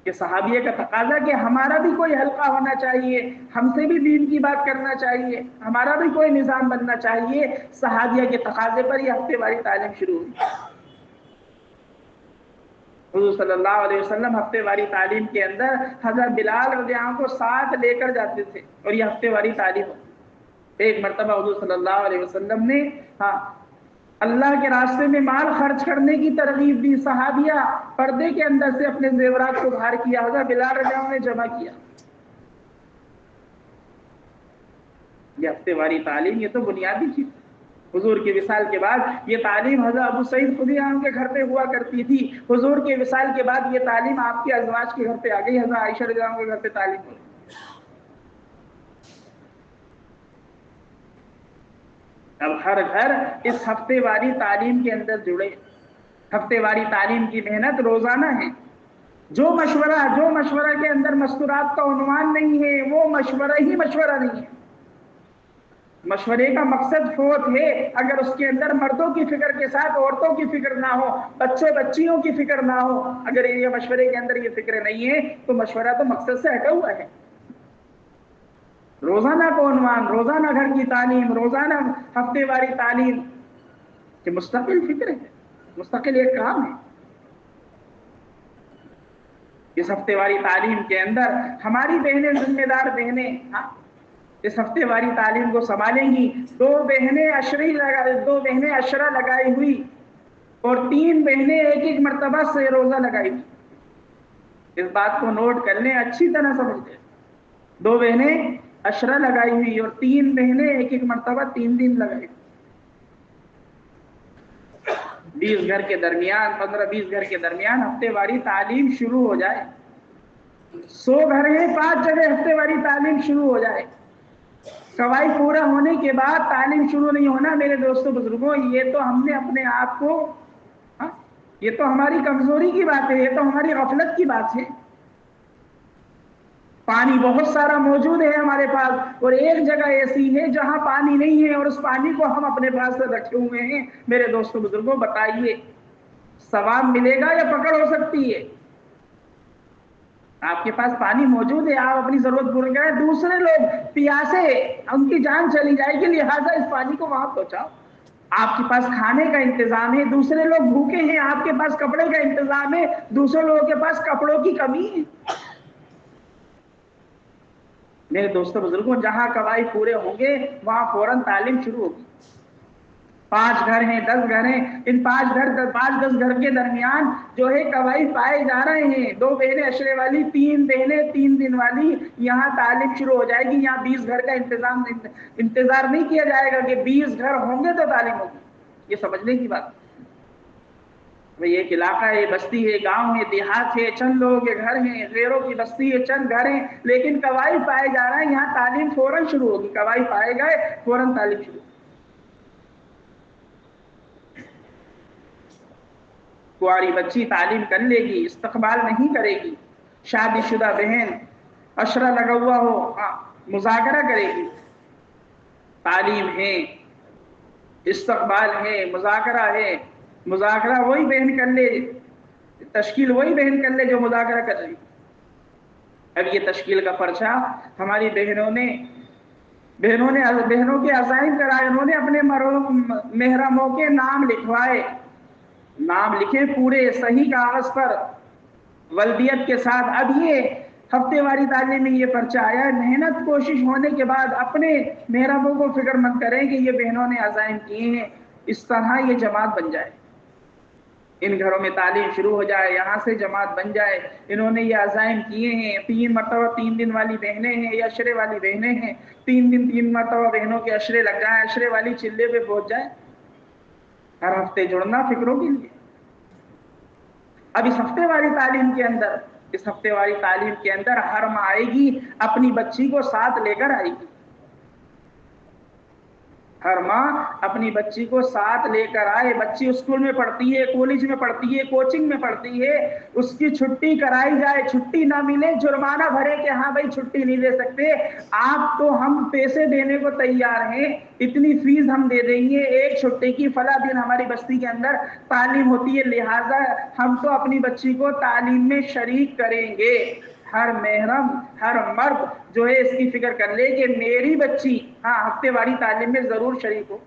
کہ صحابیہ کا تقاضا کہ ہمارا بھی کوئی حلقہ ہونا چاہیے، ہم سے بھی دین کی بات کرنا چاہیے، ہمارا بھی کوئی نظام بننا چاہیے۔ صحابیہ کے تقاضے پر یہ ہفتے واری تعلیم شروع ہوئی۔ حضور صلی اللہ علیہ وسلم ہفتے واری تعلیم کے اندر حضرت بلال رضی اللہ عنہ کو ساتھ لے کر جاتے تھے، اور یہ ہفتے واری تعلیم ہوتی۔ ایک مرتبہ حضور صلی اللہ علیہ وسلم نے اللہ کے راستے میں مال خرچ کرنے کی ترغیب دی، صحابیہ پردے کے اندر سے اپنے زیورات کو باہر کیا، حضرت بلال رضی اللہ عنہ نے جمع کیا۔ یہ ہفتے واری تعلیم، یہ تو بنیادی چیز۔ حضور کے وصال کے بعد یہ تعلیم حضرت ابو سعید خدری کے گھر پہ ہوا کرتی تھی، حضور کے وصال کے بعد یہ تعلیم آپ کے ازواج کے گھر پہ آ گئی، حضرت عائشہ رضی اللہ عنہا کے گھر پہ تعلیم ہوئی۔ اب ہر گھر اس ہفتے واری تعلیم کے اندر جڑے۔ ہفتے واری تعلیم کی محنت روزانہ ہے۔ جو مشورہ کے اندر مستورات کا عنوان نہیں ہے، وہ مشورہ ہی مشورہ نہیں ہے۔ مشورے کا مقصد فوت ہے، اگر اس کے اندر مردوں کی فکر کے ساتھ عورتوں کی فکر نہ ہو، بچیوں کی فکر نہ ہو، اگر یہ مشورے کے اندر یہ فکر نہیں ہے تو مشورہ تو مقصد سے ہٹا ہوا ہے۔ روزانہ کو عنوان، روزانہ گھر کی تعلیم، روزانہ ہفتے واری تعلیم، کہ مستقل فکر ہے، مستقل ایک کام ہے۔ اس ہفتے واری تعلیم کے اندر ہماری بہنیں، ذمہ دار بہنیں اس ہفتے واری تعلیم کو سنبھالیں گی۔ دو بہنیں عشرہ لگائی ہوئی اور 3 بہنیں ایک ایک مرتبہ سے روزہ لگائی ہوئی۔ اس بات کو نوٹ کر لیں، اچھی طرح سمجھ لیں۔ 2 بہنیں عشرہ لگائی ہوئی اور 3 بہنیں ایک ایک مرتبہ 3 دن لگائی۔ 20 گھر کے درمیان، 15-20 گھر کے درمیان ہفتے واری تعلیم شروع ہو جائے۔ 100 گھر ہیں، 5 جگہ ہفتے واری تعلیم شروع ہو جائے۔ قواعد پورا ہونے کے بعد تعلیم شروع نہیں ہونا، میرے دوستوں بزرگوں، یہ تو ہم نے اپنے آپ کو، یہ تو ہماری کمزوری کی بات ہے، یہ تو ہماری غفلت کی بات ہے۔ پانی بہت سارا موجود ہے ہمارے پاس، اور ایک جگہ ایسی ہے جہاں پانی نہیں ہے اور اس پانی کو ہم اپنے پاس رکھے ہوئے ہیں۔ میرے دوستوں بزرگوں، بتائیے ثواب ملے گا یا پکڑ ہو سکتی ہے؟ آپ کے پاس پانی موجود ہے، آپ اپنی ضرورت پوری کریں، دوسرے لوگ پیاسے، ان کی جان چلی جائے گی، لہٰذا اس پانی کو وہاں پہنچاؤ۔ آپ کے پاس کھانے کا انتظام ہے، دوسرے لوگ بھوکے ہیں، آپ کے پاس کپڑے کا انتظام ہے، دوسرے لوگوں کے پاس کپڑوں کی کمی ہے۔ میرے دوستوں بزرگوں، جہاں قواعد پورے ہوں گے وہاں فوراً تعلیم شروع ہوگی۔ 5 گھر ہیں، 10 گھر ہیں، ان 5-10 گھر کے درمیان جو ہے قواعد پائے جا رہے ہیں۔ 2 بہنیں عشرے والی، 3 بہنیں 3 دن والی، یہاں تعلیم شروع ہو جائے گی۔ یہاں 20 گھر کا انتظار نہیں کیا جائے گا کہ 20 گھر ہوں گے تو تعلیم ہوگی۔ یہ سمجھنے کی بات۔ بھئی ایک علاقہ ہے، بستی ہے، گاؤں ہے، دیہات ہے، چند لوگوں کے گھر ہیں، غیروں کی بستی ہے، چند گھر ہیں، لیکن قواعد پائے جا رہا ہے، یہاں تعلیم فوراً شروع ہوگی۔ قواعد پائے گئے فوراً تعلیم شروع۔ کنواری بچی تعلیم کر لے گی، استقبال نہیں کرے گی۔ شادی شدہ بہن عشرہ لگا ہوا ہو، مذاکرہ کرے گی۔ تعلیم ہے، استقبال ہے، مذاکرہ ہے۔ مذاکرہ وہی بہن کر لے، تشکیل وہی بہن کر لے جو مذاکرہ کر رہی۔ اب یہ تشکیل کا پرچہ ہماری بہنوں کے عزائم کرائے، انہوں نے اپنے محرموں کے نام لکھوائے، نام لکھے پورے صحیح کاغذ پر ولدیت کے ساتھ۔ اب یہ ہفتے واری تعلیم میں یہ پرچہ آیا ہے، محنت کوشش ہونے کے بعد اپنے محرموں کو فکر مند کریں کہ یہ بہنوں نے عزائم کیے ہیں، اس طرح یہ جماعت بن جائے، ان گھروں میں تعلیم شروع ہو جائے، یہاں سے جماعت بن جائے۔ انہوں نے یہ عزائم کیے ہیں، 3 مرتبہ 3 دن والی بہنیں ہیں یا عشرے والی بہنیں ہیں، 3 دن 3 مرتبہ بہنوں کے عشرے لگ جائیں، عشرے والی چلے پہ پہنچ جائے، ہر ہفتے جڑنا فکروں کے لیے۔ اب اس ہفتے والی تعلیم کے اندر ہر ماں آئے گی، اپنی بچی کو ساتھ لے کر آئے گی۔ ہر ماں اپنی بچی کو ساتھ لے کر آئے۔ بچی اسکول میں پڑھتی ہے، کالج میں پڑھتی ہے، کوچنگ میں پڑھتی ہے، اس کی چھٹی کرائی جائے، چھٹی نہ ملے جرمانہ بھرے کہ ہاں بھائی چھٹی نہیں لے سکتے آپ، تو ہم پیسے دینے کو تیار ہیں، اتنی فیس ہم دے دیں گے، ایک چھٹی کی فلاں دن ہماری بستی کے اندر تعلیم ہوتی ہے، لہٰذا ہم تو اپنی بچی کو تعلیم میں شریک کریں گے۔ ہر محرم، ہر مرد جو ہے اس کی فکر کر لے کہ میری بچی ہفتے واری تعلیم میں ضرور شریک ہو۔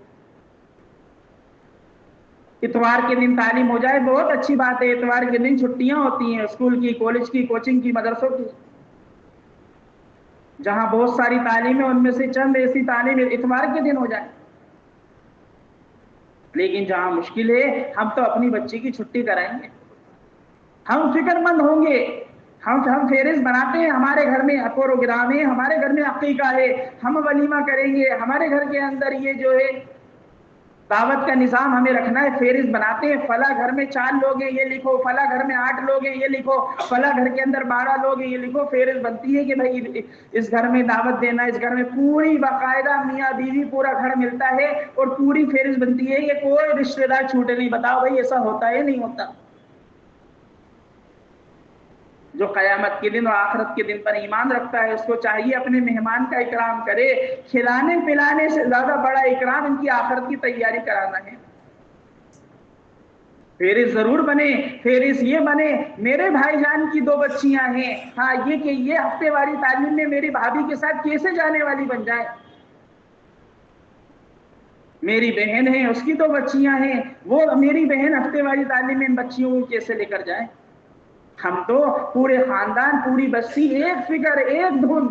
اتوار کے دن تعلیم ہو جائے بہت اچھی بات ہے، اتوار کے دن چھٹیاں ہوتی ہیں اسکول کی، کالج کی، کوچنگ کی، مدرسوں کی، جہاں بہت ساری تعلیم ہے ان میں سے چند ایسی تعلیم اتوار کے دن ہو جائے۔ لیکن جہاں مشکل ہے ہم تو اپنی بچی کی چھٹی کرائیں گے، ہم فکر مند ہوں گے، ہم فہرست بناتے ہیں، ہمارے گھر میں پروگرام ہے، ہمارے گھر میں عقیقہ ہے، ہم ولیمہ کریں گے، ہمارے گھر کے اندر یہ جو ہے دعوت کا نظام ہمیں رکھنا ہے، فہرست بناتے ہیں، فلاں گھر میں 4 لوگ ہیں یہ لکھو، فلاں گھر میں 8 لوگ ہیں یہ لکھو، فلاں گھر کے اندر 12 لوگ ہیں یہ لکھو، فہرست بنتی ہے کہ بھائی اس گھر میں دعوت دینا، اس گھر میں پوری باقاعدہ میاں بیوی پورا گھر ملتا ہے اور پوری فہرست بنتی ہے کہ کوئی رشتہ دار چھوٹے نہیں۔ بتاؤ بھائی ایسا ہوتا ہے نہیں ہوتا؟ جو قیامت کے دن اور آخرت کے دن پر ایمان رکھتا ہے اس کو چاہیے اپنے مہمان کا اکرام کرے۔ کھلانے پلانے سے زیادہ بڑا اکرام ان کی آخرت کی تیاری کرانا ہے۔ فہرست ضرور بنے، فہرست یہ بنے میرے بھائی جان کی 2 بچیاں ہیں، ہاں یہ کہ یہ ہفتے واری تعلیم میں میری بھابھی کے ساتھ کیسے جانے والی بن جائے، میری بہن ہے اس کی 2 بچیاں ہیں، وہ میری بہن ہفتے واری تعلیم میں ان بچیوں کو کیسے لے کر جائے۔ ہم تو پورے خاندان، پوری بستی ایک فکر، ایک دھن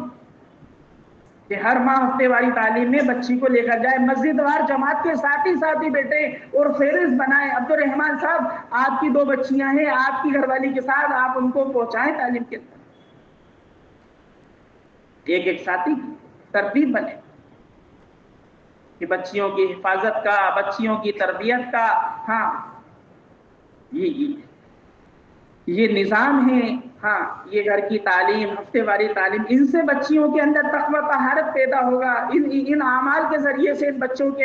کہ ہر ماہ ہفتے واری تعلیم میں بچی کو لے کر جائے، مسجد وار جماعت کے ساتھ ہی بیٹھے اور فہرست بنائے، عبد الرحمان صاحب آپ کی 2 بچیاں ہیں، آپ کی گھر والی کے ساتھ آپ ان کو پہنچائیں تعلیم کے اندر، ایک ساتھی ترتیب بنے کہ بچیوں کی حفاظت کا، بچیوں کی تربیت کا، ہاں یہ نظام ہے، ہاں یہ گھر کی تعلیم، ہفتے واری تعلیم، ان سے بچیوں کے اندر تقویٰ طہارت پیدا ہوگا، ان اعمال کے ذریعے سے ان بچیوں کے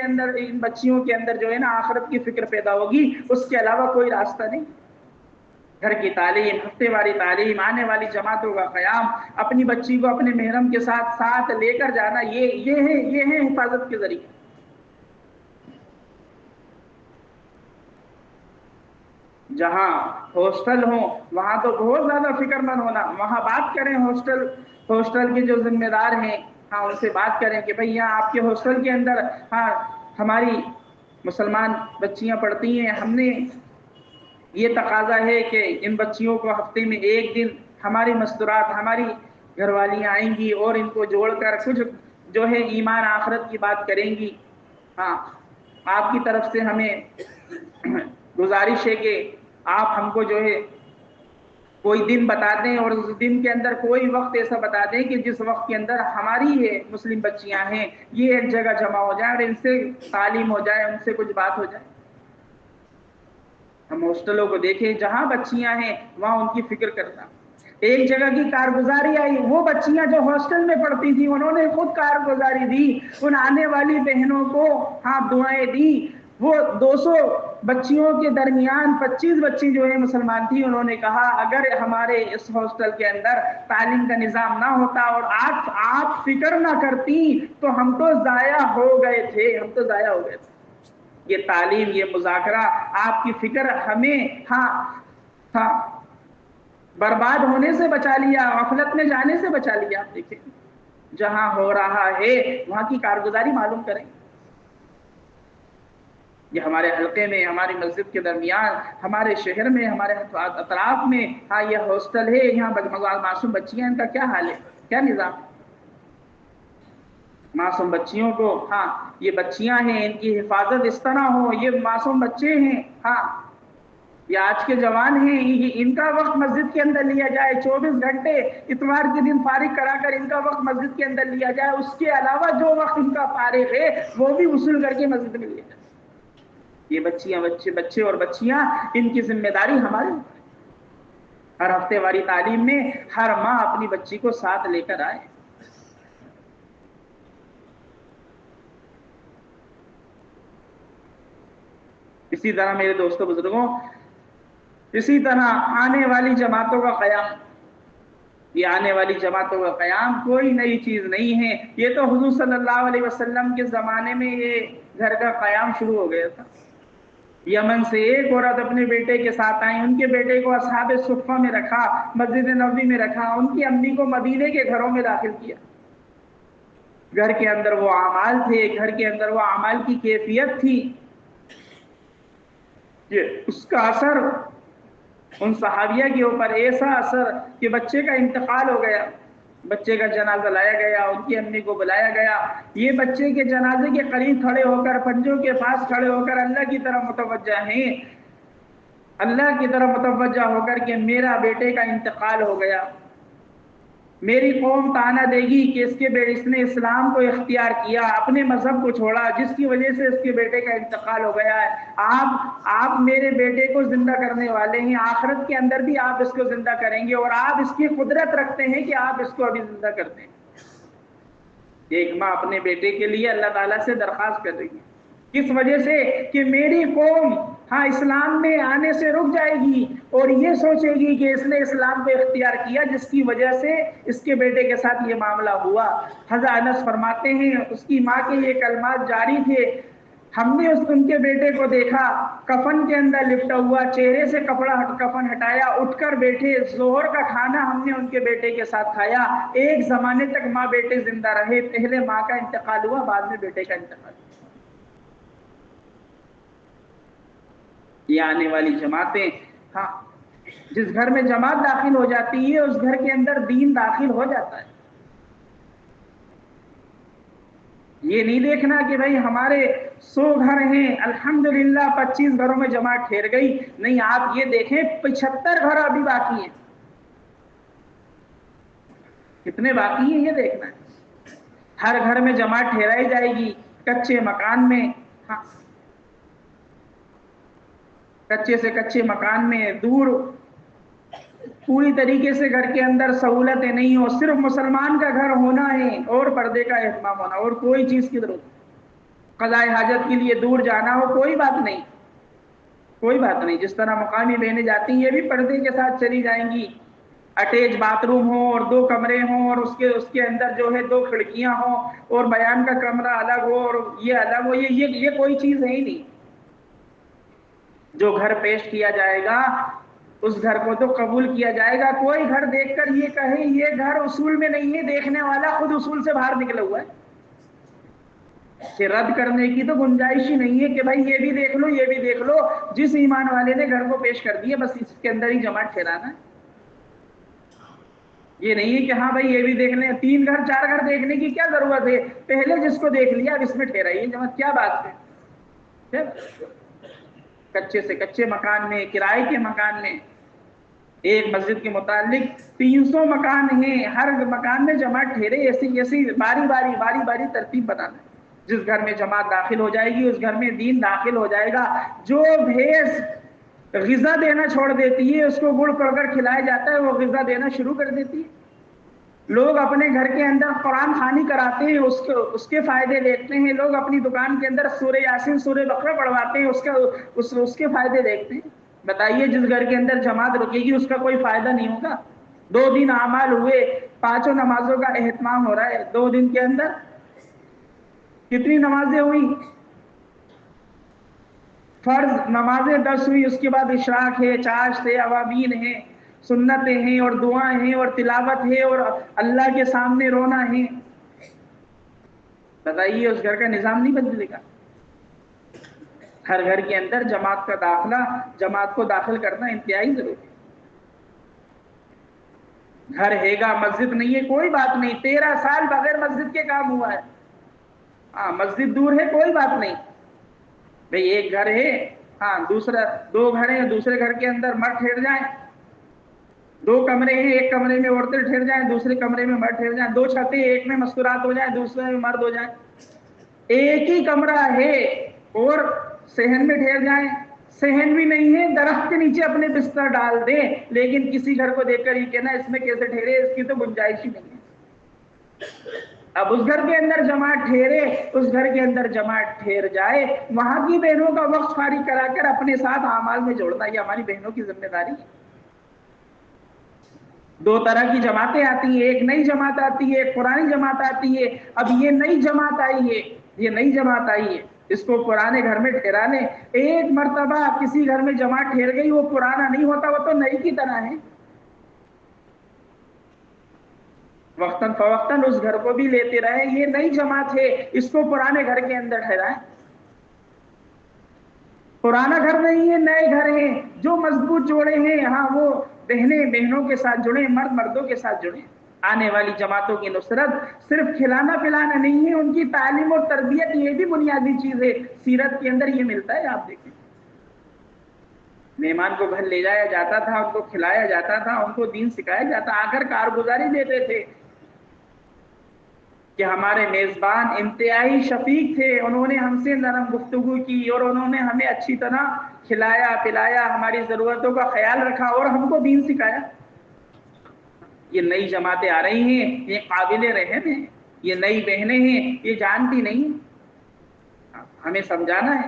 اندر جو ہے نا آخرت کی فکر پیدا ہوگی، اس کے علاوہ کوئی راستہ نہیں۔ گھر کی تعلیم، ہفتے واری تعلیم، آنے والی جماعتوں کا قیام، اپنی بچی کو اپنے محرم کے ساتھ لے کر جانا، یہ ہے حفاظت کے ذریعے۔ جہاں ہاسٹل ہوں وہاں تو بہت زیادہ فکر مند ہونا، وہاں بات کریں ہاسٹل کے جو ذمہ دار ہیں، ہاں ان سے بات کریں کہ بھئی یہاں آپ کے ہاسٹل کے اندر ہاں ہماری مسلمان بچیاں پڑھتی ہیں، ہم نے یہ تقاضا ہے کہ ان بچیوں کو ہفتے میں ایک دن ہماری مستورات، ہماری گھر والیاں آئیں گی اور ان کو جوڑ کر کچھ جو ہے ایمان آخرت کی بات کریں گی۔ ہاں، آپ کی طرف سے ہمیں گزارش ہے کہ آپ ہم کو جو ہے کوئی دن بتا دیں، اور اس دن کے اندر کوئی وقت ایسا بتا دیں کہ جس وقت کے اندر ہماری یہ مسلم بچیاں ہیں یہ ایک جگہ جمع ہو جائیں اور ان سے تعلیم ہو جائے، ان سے کچھ بات ہو جائے۔ ہم ہاسٹلوں کو دیکھیں، جہاں بچیاں ہیں وہاں ان کی فکر کرنا۔ ایک جگہ کی کارگزاری آئی، وہ بچیاں جو ہاسٹل میں پڑھتی تھیں انہوں نے خود کارگزاری دی، ان آنے والی بہنوں کو دعائیں دی۔ وہ 200 بچیوں کے درمیان 25 بچی جو ہے مسلمان تھی، انہوں نے کہا اگر ہمارے اس ہاسٹل کے اندر تعلیم کا نظام نہ ہوتا اور آپ فکر نہ کرتی تو ہم تو ضائع ہو گئے تھے، ہم تو ضائع ہو گئے تھے۔ یہ تعلیم، یہ مذاکرہ، آپ کی فکر ہمیں برباد ہونے سے بچا لیا، غفلت میں جانے سے بچا لیا۔ آپ دیکھیں جہاں ہو رہا ہے وہاں کی کارگزاری معلوم کریں۔ یہ ہمارے حلقے میں، ہماری مسجد کے درمیان، ہمارے شہر میں، ہمارے اطراف میں یہ ہاسٹل ہے، یہاں معصوم بچیاں، ان کا کیا حال ہے، کیا نظام ہے؟ معصوم بچیوں کو یہ بچیاں ہیں، ان کی حفاظت اس طرح ہو، یہ معصوم بچے ہیں، یہ آج کے جوان ہیں، ان کا وقت مسجد کے اندر لیا جائے، 24 گھنٹے اتوار کے دن فارغ کرا کر ان کا وقت مسجد کے اندر لیا جائے، اس کے علاوہ جو وقت ان کا فارغ ہے وہ بھی وصول کر کے مسجد میں لیا جائے۔ یہ بچے اور بچیاں، ان کی ذمہ داری ہماری۔ ہر ہفتے واری تعلیم میں ہر ماں اپنی بچی کو ساتھ لے کر آئے۔ اسی طرح میرے دوستوں بزرگوں، اسی طرح آنے والی جماعتوں کا قیام، یہ آنے والی جماعتوں کا قیام کوئی نئی چیز نہیں ہے، یہ تو حضور صلی اللہ علیہ وسلم کے زمانے میں یہ گھر کا قیام شروع ہو گیا تھا۔ یمن سے ایک عورت اپنے بیٹے کے ساتھ آئی، ان کے بیٹے کو اصحاب صفہ میں رکھا، مسجد نبوی میں رکھا، ان کی امی کو مدینے کے گھروں میں داخل کیا۔ گھر کے اندر وہ اعمال تھے، گھر کے اندر وہ اعمال کی کیفیت تھی، اس کا اثر ان صحابیہ کے اوپر ایسا اثر کہ بچے کا انتقال ہو گیا، بچے کا جنازہ لایا گیا، ان کی امی کو بلایا گیا، یہ بچے کے جنازے کے قریب کھڑے ہو کر، پنجوں کے پاس کھڑے ہو کر اللہ کی طرف متوجہ ہیں، اللہ کی طرف متوجہ ہو کر کہ میرا بیٹے کا انتقال ہو گیا، میری قوم طعنہ دے گی کہ اس نے اسلام کو اختیار کیا، اپنے مذہب کو چھوڑا، جس کی وجہ سے اس کے بیٹے کا انتقال ہو گیا ہے۔ آپ میرے بیٹے کو زندہ کرنے والے ہیں، آخرت کے اندر بھی آپ اس کو زندہ کریں گے، اور آپ اس کی قدرت رکھتے ہیں کہ آپ اس کو ابھی زندہ کرتے ہیں۔ ایک ماں اپنے بیٹے کے لیے اللہ تعالیٰ سے درخواست کر رہی ہے، کس وجہ سے؟ کہ میری قوم اسلام میں آنے سے رک جائے گی اور یہ سوچے گی کہ اس نے اسلام کو اختیار کیا، جس کی وجہ سے اس کے بیٹے کے ساتھ یہ معاملہ ہوا۔ حضرت انس فرماتے ہیں اس کی ماں کے یہ کلمات جاری تھے، ہم نے ان کے بیٹے کو دیکھا کفن کے اندر لپٹا ہوا، چہرے سے کفن ہٹایا، اٹھ کر بیٹھے، ظہر کا کھانا ہم نے ان کے بیٹے کے ساتھ کھایا۔ ایک زمانے تک ماں بیٹے زندہ رہے، پہلے ماں کا انتقال ہوا، بعد میں بیٹے کا انتقال ہوا۔ یہ آنے والی جماعتیں، جس گھر میں جماعت داخل ہو جاتی ہے اس گھر کے اندر دین داخل ہو جاتا ہے۔ یہ نہیں دیکھنا کہ بھائی ہمارے 100 گھر ہیں الحمدللہ 25 گھروں میں جماعت ٹھہر گئی، نہیں، آپ یہ دیکھیں 75 گھر ابھی باقی ہیں، کتنے باقی ہیں یہ دیکھنا ہے۔ ہر گھر میں جماعت ٹھہرائی جائے گی، کچے مکان میں، کچے سے کچے مکان میں، دور، پوری طریقے سے گھر کے اندر سہولتیں نہیں ہو، صرف مسلمان کا گھر ہونا ہے اور پردے کا اہتمام ہونا، اور کوئی چیز کی ضرورت نہیں۔ قضاء حاجت کے لیے دور جانا ہو، کوئی بات نہیں، کوئی بات نہیں، جس طرح مقامی بہنیں جاتی ہیں یہ بھی پردے کے ساتھ چلی جائیں گی، اٹیچ باتھ روم ہو اور 2 کمرے ہوں اور اس کے اندر جو ہے 2 کھڑکیاں ہوں اور بیان کا کمرہ الگ ہو اور یہ الگ ہو، یہ کوئی چیز ہے ہی نہیں۔ جو گھر پیش کیا جائے گا اس گھر کو تو قبول کیا جائے گا۔ کوئی گھر دیکھ کر یہ کہے یہ گھر اصول میں نہیں ہے، دیکھنے والا خود اصول سے باہر نکلا ہوا ہے۔ کہ رد کرنے کی تو گنجائش ہی نہیں ہے کہ بھائی یہ بھی دیکھ لو یہ بھی دیکھ لو. جس ایمان والے نے گھر کو پیش کر دیا بس اس کے اندر ہی جماعت ٹھہرانا ہے. یہ نہیں ہے کہ ہاں بھائی یہ بھی دیکھ لیں, 3 گھر 4 گھر دیکھنے کی کیا ضرورت ہے, پہلے جس کو دیکھ لیا اب اس میں ٹھہرائیے جماعت. کیا بات ہے, کچے سے کچے مکان میں, کرائے کے مکان میں, ایک مسجد کے متعلق 300 مکان ہیں, ہر مکان میں جماعت ٹھہرے, ایسی باری باری ترتیب بنانا ہے. جس گھر میں جماعت داخل ہو جائے گی اس گھر میں دین داخل ہو جائے گا. جو بھینس غذا دینا چھوڑ دیتی ہے, اس کو گڑ پڑ کر کھلایا جاتا ہے, وہ غذا دینا شروع کر دیتی ہے. لوگ اپنے گھر کے اندر قرآن خوانی کراتے ہیں, اس کے فائدے دیکھتے ہیں. لوگ اپنی دکان کے اندر سورہ یاسین سورہ بقرہ پڑھواتے ہیں, اس کے فائدے دیکھتے ہیں. بتائیے جس گھر کے اندر جماعت رکے گی اس کا کوئی فائدہ نہیں ہوگا. 2 دن اعمال ہوئے, 5 نمازوں کا اہتمام ہو رہا ہے, 2 دن کے اندر کتنی نمازیں ہوئی؟ فرض نمازیں 10 ہوئی, اس کے بعد اشراق ہے, چاشت ہے, عوامین ہے, سنتیں ہیں اور دعائیں ہیں اور تلاوت ہے اور اللہ کے سامنے رونا ہے. بتائیے اس گھر کا نظام نہیں بدلے گا. ہر گھر کے اندر جماعت کا داخلہ, جماعت کو داخل کرنا انتہائی ضروری ہے. گھر ہے گا مسجد نہیں ہے کوئی بات نہیں, 13 سال بغیر مسجد کے کام ہوا ہے. ہاں مسجد دور ہے کوئی بات نہیں بھئی, ایک گھر ہے, ہاں 2 گھر ہیں, دوسرے گھر کے اندر مرد ٹھہر جائیں, 2 کمرے ہیں, ایک کمرے میں عورتیں ٹھہر جائیں, دوسرے کمرے میں مرد ٹھہر جائیں, 2 چھتیں, ایک میں مستورات ہو جائیں, دوسرے میں مرد ہو جائیں. ایک ہی کمرہ ہے اور صحن میں ٹھہر جائیں, صحن بھی نہیں ہے, درخت کے نیچے اپنے بستر ڈال دیں, لیکن کسی گھر کو دیکھ کر یہ کہنا اس میں کیسے ٹھہرے, اس کی تو گنجائش ہی نہیں ہے. اب اس گھر کے اندر جماعت ٹھہرے, اس گھر کے اندر جماعت ٹھہر جائے, وہاں کی بہنوں کا وقت فارغ کرا کر اپنے ساتھ اعمال میں جوڑنا, یہ ہماری بہنوں کی ذمہ داری ہے. 2 طرح کی جماعتیں آتی ہیں, ایک نئی جماعت آتی ہے, ایک پرانی جماعت آتی ہے. اب یہ نئی جماعت آئی ہے, یہ نئی جماعت آئی ہے, اس کو پرانے گھر میں ٹھہرانے. ایک مرتبہ کسی گھر میں جماعت ٹھہر گئی, وہ پرانا نہیں ہوتا, وہ تو نئی کی طرح ہے. وقتاً فوقتاً اس گھر کو بھی لیتے رہے, یہ نئی جماعت ہے, اس کو پرانے گھر کے اندر ٹھہرائیں. پرانا گھر نہیں ہے, نئے گھر ہیں, جو مضبوط جوڑے ہیں ہاں وہ بہنیں بہنوں کے ساتھ جڑیں, مرد مردوں کے ساتھ جڑیں. آنے والی جماعتوں کی نصرت صرف کھلانا پلانا نہیں ہے, ان کی تعلیم اور تربیت یہ بھی بنیادی چیز ہے. سیرت کے اندر یہ ملتا ہے. آپ دیکھیں مہمان کو گھر لے جایا جاتا تھا, ان کو کھلایا جاتا تھا, ان کو دین سکھایا جاتا, آ کر کارگزاری دیتے تھے کہ ہمارے میزبان انتہائی شفیق تھے, انہوں نے ہم سے نرم گفتگو کی اور انہوں نے ہمیں اچھی طرح کھلایا پلایا, ہماری ضرورتوں کا خیال رکھا اور ہم کو دین سکھایا. یہ نئی جماعتیں آ رہی ہیں, یہ قابل رحم ہیں, یہ نئی بہنیں ہیں, یہ جانتی نہیں, ہمیں سمجھانا ہے.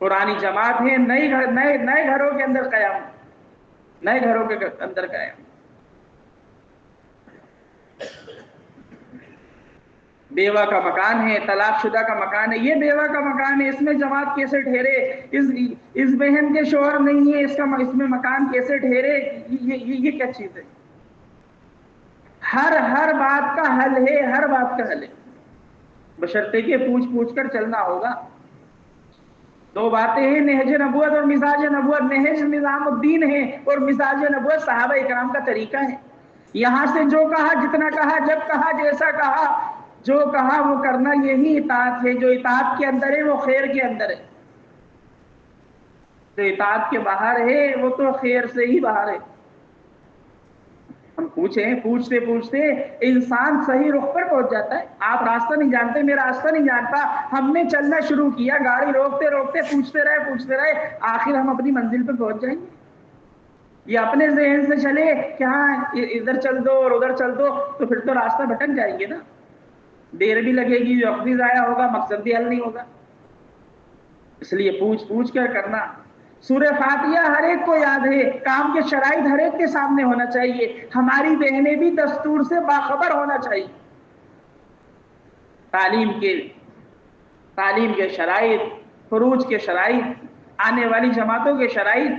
پرانی جماعت ہے, نئے گھروں کے اندر قیام, نئے گھروں کے اندر قیام. بیوہ کا مکان ہے, طلاق شدہ کا مکان ہے, یہ بیوہ کا مکان ہے, اس میں جماعت کیسے ٹھہرے؟ اس بہن کے شوہر نہیں ہے, اس میں مکان کیسے ٹھہرے؟ یہ کیا چیز ہے؟ ہر بات کا حل ہے, ہر بات کا حل ہے, بشرطے کہ پوچھ کر چلنا ہوگا. 2 باتیں ہیں, نہج نبوت اور مزاج نبوت. نہج نظام الدین ہے اور مزاج نبوت صحابہ اکرام کا طریقہ ہے. یہاں سے جو کہا, جتنا کہا, جب کہا, جیسا کہا, جو کہا وہ کرنا, یہی اطاعت ہے. جو اطاعت کے اندر ہے وہ خیر کے اندر ہے, جو اطاعت کے باہر ہے وہ تو خیر سے ہی باہر ہے. ہم پوچھتے انسان صحیح رخ پر پہنچ جاتا ہے. آپ راستہ نہیں جانتے, میں راستہ نہیں جانتا, ہم نے چلنا شروع کیا, گاڑی روکتے پوچھتے رہے, آخر ہم اپنی منزل پہ پہنچ جائیں گے. یہ اپنے ذہن سے چلے کہ ہاں ادھر چل دو اور ادھر چل دو, تو پھر تو راستہ بھٹک جائیں گے نا, دیر بھی لگے گی, وقت بھی ضائع ہوگا, مقصد بھی حل نہیں ہوگا. اس لیے پوچھ کر کرنا. سورہ فاتحہ ہر ایک کو یاد ہے, کام کے شرائط ہر ایک کے سامنے ہونا چاہیے. ہماری بہنیں بھی دستور سے باخبر ہونا چاہیے. تعلیم کے شرائط, فروج کے شرائط, آنے والی جماعتوں کے شرائط,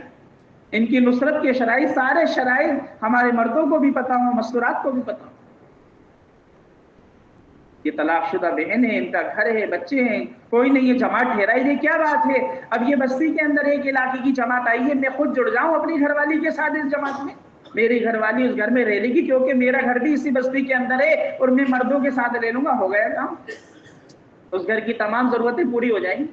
ان کی نصرت کے شرائط, سارے شرائط ہمارے مردوں کو بھی پتہ ہوں, مستورات کو بھی پتہ ہوں. یہ طلاق شدہ بہن ہے، ان کا گھر ہے، بچے ہیں، کوئی نہیں، یہ جماعت ٹھہرائی دے، کیا بات ہے؟ اب یہ بستی کے اندر ایک علاقے کی جماعت آئی ہے، میں خود جڑ جاؤں اپنی گھر والی کے ساتھ اس جماعت میں، میری گھر والی اس گھر میں رہ لے گی کیونکہ میرا گھر بھی اسی بستی کے اندر ہے اور میں مردوں کے ساتھ رہ لوں گا، ہو گیا کام، اس گھر کی تمام ضرورتیں پوری ہو جائیں گی۔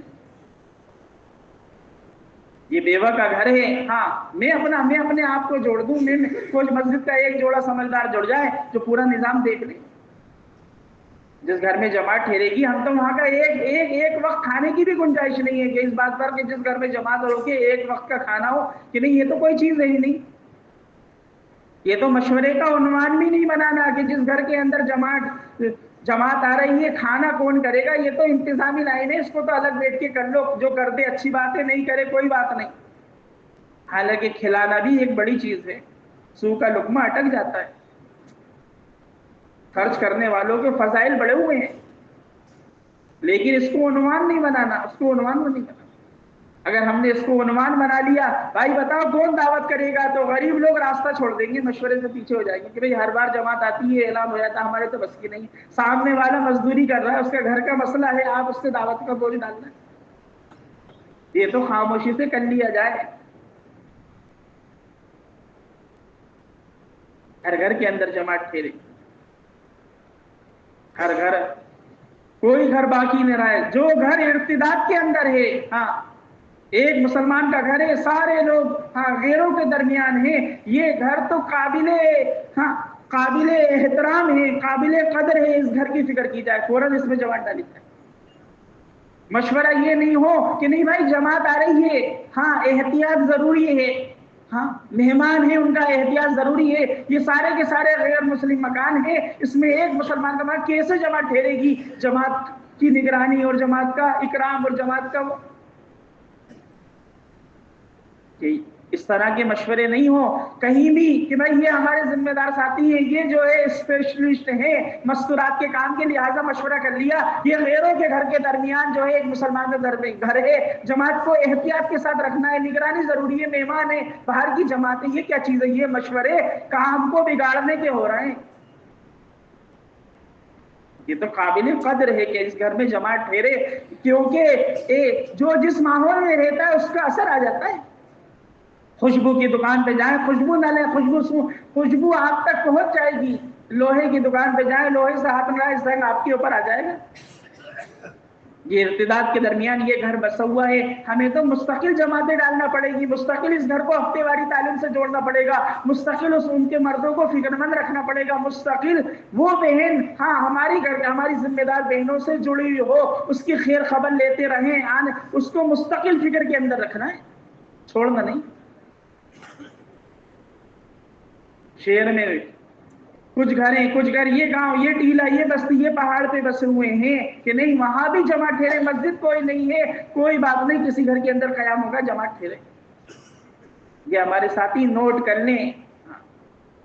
یہ بیوہ کا گھر ہے، ہاں میں اپنے آپ کو جوڑ دوں، میں کوئی مسجد کا ایک جوڑا سمجھدار جڑ جائے جو پورا نظام دیکھ لے۔ جس گھر میں جماعت ٹھہرے گی، ہم تو وہاں کا ایک وقت کھانے کی بھی گنجائش نہیں ہے کہ اس بات پر کہ جس گھر میں جماعت ہو کے ایک وقت کا کھانا ہو، کہ نہیں، یہ تو کوئی چیز ہے ہی نہیں۔ یہ تو مشورے کا عنوان بھی نہیں بنانا کہ جس گھر کے اندر جماعت آ رہی ہے کھانا کون کرے گا، یہ تو انتظامی لائن ہے، اس کو تو الگ بیٹھ کے کر لو، جو کر دے اچھی بات ہے، نہیں کرے کوئی بات نہیں۔ حالانکہ کھلانا بھی ایک بڑی چیز ہے، سو کا لقمہ اٹک جاتا ہے، خرچ کرنے والوں کے فضائل بڑے ہوئے ہیں، لیکن اس کو عنوان نہیں بنانا، اس کو عنوان نہیں بنانا۔ اگر ہم نے اس کو عنوان بنا لیا، بھائی بتاؤ کون دعوت کرے گا، تو غریب لوگ راستہ چھوڑ دیں گے، مشورے سے پیچھے ہو جائیں گے کہ بھئی ہر بار جماعت آتی ہے اعلان ہو جاتا ہے، ہمارے تو بس کی نہیں، سامنے والا مزدوری کر رہا ہے، اس کا گھر کا مسئلہ ہے، آپ اس سے دعوت کا بوجھ ڈالنا، یہ تو خاموشی سے کر لیا جائے۔ ہر گھر کے اندر جماعت ٹھہرے، ہر گھر، کوئی گھر باقی نہ رہے، جو گھر ارتداد کے اندر ہے، ہاں ایک مسلمان کا گھر ہے، سارے لوگ ہاں غیروں کے درمیان ہیں، یہ گھر تو قابل احترام ہے، قابل قدر ہے، اس گھر کی فکر کی جائے، فوراً اس میں جماعت ڈالی جائے۔ مشورہ یہ نہیں ہو کہ نہیں بھائی جماعت آ رہی ہے، ہاں احتیاط ضروری ہے، ہاں مہمان ہیں ان کا احتیاط ضروری ہے، یہ سارے کے سارے غیر مسلم مکان ہیں، اس میں ایک مسلمان کا مکان، کیسے جماعت ٹھہرے گی؟ جماعت کی نگرانی اور جماعت کا اکرام اور جماعت کا اس طرح کے مشورے نہیں ہو کہیں بھی کہ بھائی یہ ہمارے ذمہ دار ساتھی ہیں، یہ جو ہے اسپیشلسٹ ہیں مستورات کے کام کے، لہٰذا مشورہ کر لیا، یہ غیروں کے گھر کے درمیان جو ہے ایک مسلمان کا گھر ہے، جماعت کو احتیاط کے ساتھ رکھنا ہے، نگرانی ضروری ہے، مہمان ہے، باہر کی جماعتیں، یہ کیا چیز ہے؟ یہ مشورے کام کو بگاڑنے کے ہو رہے ہیں۔ یہ تو قابل قدر ہے کہ اس گھر میں جماعت ٹھہرے، کیونکہ جو جس ماحول میں رہتا ہے اس کا اثر آ جاتا ہے۔ خوشبو کی دکان پہ جائیں، خوشبو نہ لیں، خوشبو آپ تک پہنچ جائے گی، لوہے کی دکان پہ جائیں، لوہے سے ہاتھ ملائیں، زنگ آپ کے اوپر آ جائے گا۔ یہ ارتداد کے درمیان یہ گھر بسا ہوا ہے، ہمیں تو مستقل جماعتیں ڈالنا پڑے گی، مستقل اس گھر کو ہفتے واری تعلیم سے جوڑنا پڑے گا، مستقل ان کے مردوں کو فکر مند رکھنا پڑے گا، مستقل وہ بہن ہاں ہماری ذمہ دار بہنوں سے جڑی ہوئی ہو، اس کی خیر خبر لیتے رہیں، اس کو مستقل فکر کے اندر رکھنا ہے، چھوڑنا نہیں۔ شہر میں کچھ گھر یہ گاؤں، یہ ٹیلا، یہ بستی، یہ پہاڑ پہ بسے ہوئے ہیں کہ نہیں وہاں بھی جماعت ٹھہرے، مسجد کوئی نہیں ہے، کوئی بات نہیں، کسی گھر کے اندر قیام ہوگا، جماعت ٹھہرے۔ یہ ہمارے ساتھی نوٹ کر لیں،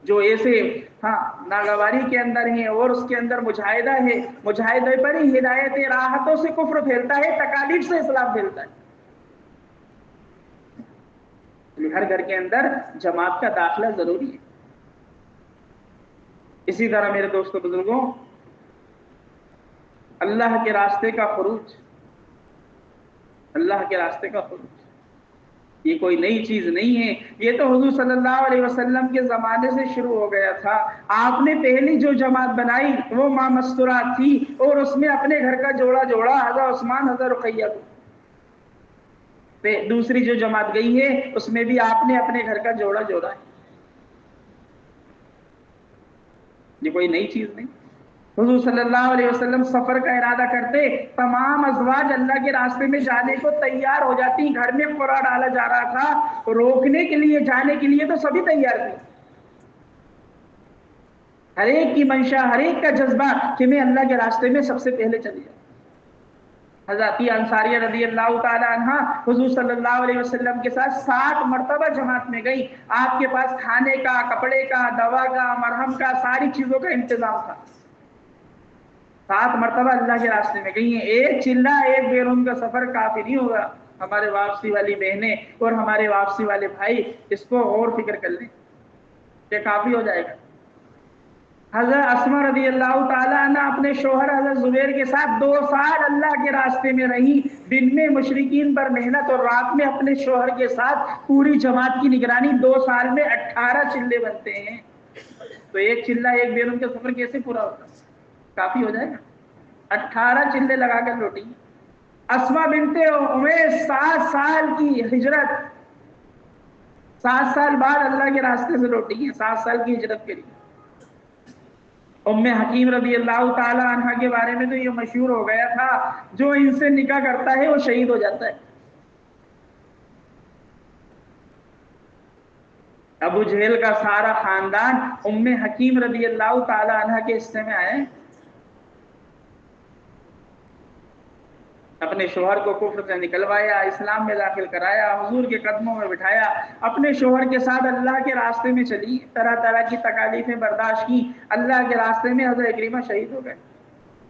جو ایسے ناگواری کے اندر ہیں اور اس کے اندر مجاہدہ ہے، مجاہدے پر ہی ہدایت راحتوں سے کفر پھیلتا ہے، تکالیف سے اسلام پھیلتا ہے۔ ہر گھر کے اندر جماعت کا داخلہ ضروری ہے۔ اسی طرح میرے دوستوں بزرگوں، اللہ کے راستے کا خروج، اللہ کے راستے کا خروج یہ کوئی نئی چیز نہیں ہے، یہ تو حضور صلی اللہ علیہ وسلم کے زمانے سے شروع ہو گیا تھا۔ آپ نے پہلی جو جماعت بنائی وہ ماں مستورات تھی، اور اس میں اپنے گھر کا جوڑا حضرت عثمان، حضرت رقیہ کو۔ دوسری جو جماعت گئی ہے اس میں بھی آپ نے اپنے گھر کا جوڑا ہے، یہ کوئی نئی چیز نہیں۔ حضور صلی اللہ علیہ وسلم سفر کا ارادہ کرتے، تمام ازواج اللہ کے راستے میں جانے کو تیار ہو جاتی، گھر میں قرآن ڈالا جا رہا تھا، روکنے کے لیے، جانے کے لیے تو سبھی تیار تھے، ہر ایک کی منشا، ہر ایک کا جذبہ کہ میں اللہ کے راستے میں سب سے پہلے چلی جاؤں۔ حضرت انصاریہ رضی اللہ تعالی عنہ حضور صلی اللہ علیہ وسلم کے ساتھ 7 مرتبہ جماعت میں گئی، آپ کے پاس کھانے کا، کپڑے کا، دوا کا، مرہم کا، ساری چیزوں کا انتظام تھا۔ 7 مرتبہ اللہ کے راستے میں گئی ہیں، ایک چلہ، ایک بیرون کا سفر کافی نہیں ہوگا۔ ہمارے واپسی والی بہنیں اور ہمارے واپسی والے بھائی اس کو غور فکر کر لیں کہ کافی ہو جائے گا۔ حضرت اسما رضی اللہ تعالیٰ عنہ اپنے شوہر حضرت زبیر کے ساتھ 2 سال اللہ کے راستے میں رہی، دن میں مشرکین پر محنت اور رات میں اپنے شوہر کے ساتھ پوری جماعت کی نگرانی۔ 2 سال میں 18 چلے بنتے ہیں، تو ایک چلہ ایک بیرون کا سفر کیسے پورا ہوتا؟ کافی ہو جائے گا، 18 چلے لگا کر لوٹی۔ اسما بنت امیس 7 سال کی ہجرت، 7 سال بعد اللہ کے راستے سے لوٹی ہیں، 7 سال کی ہجرت کری۔ ام حکیم رضی اللہ تعالی عنہ کے بارے میں تو یہ مشہور ہو گیا تھا، جو ان سے نکاح کرتا ہے وہ شہید ہو جاتا ہے۔ ابو جہل کا سارا خاندان ام حکیم رضی اللہ تعالی عنہ کے حصے میں آئے، اپنے شوہر کو کفر سے نکلوایا، اسلام میں داخل کرایا، حضور کے قدموں میں بٹھایا، اپنے شوہر کے ساتھ اللہ کے راستے میں چلی، طرح طرح کی تکالیفیں برداشت کی، اللہ کے راستے میں حضرت اکرمہ شہید ہو گئے۔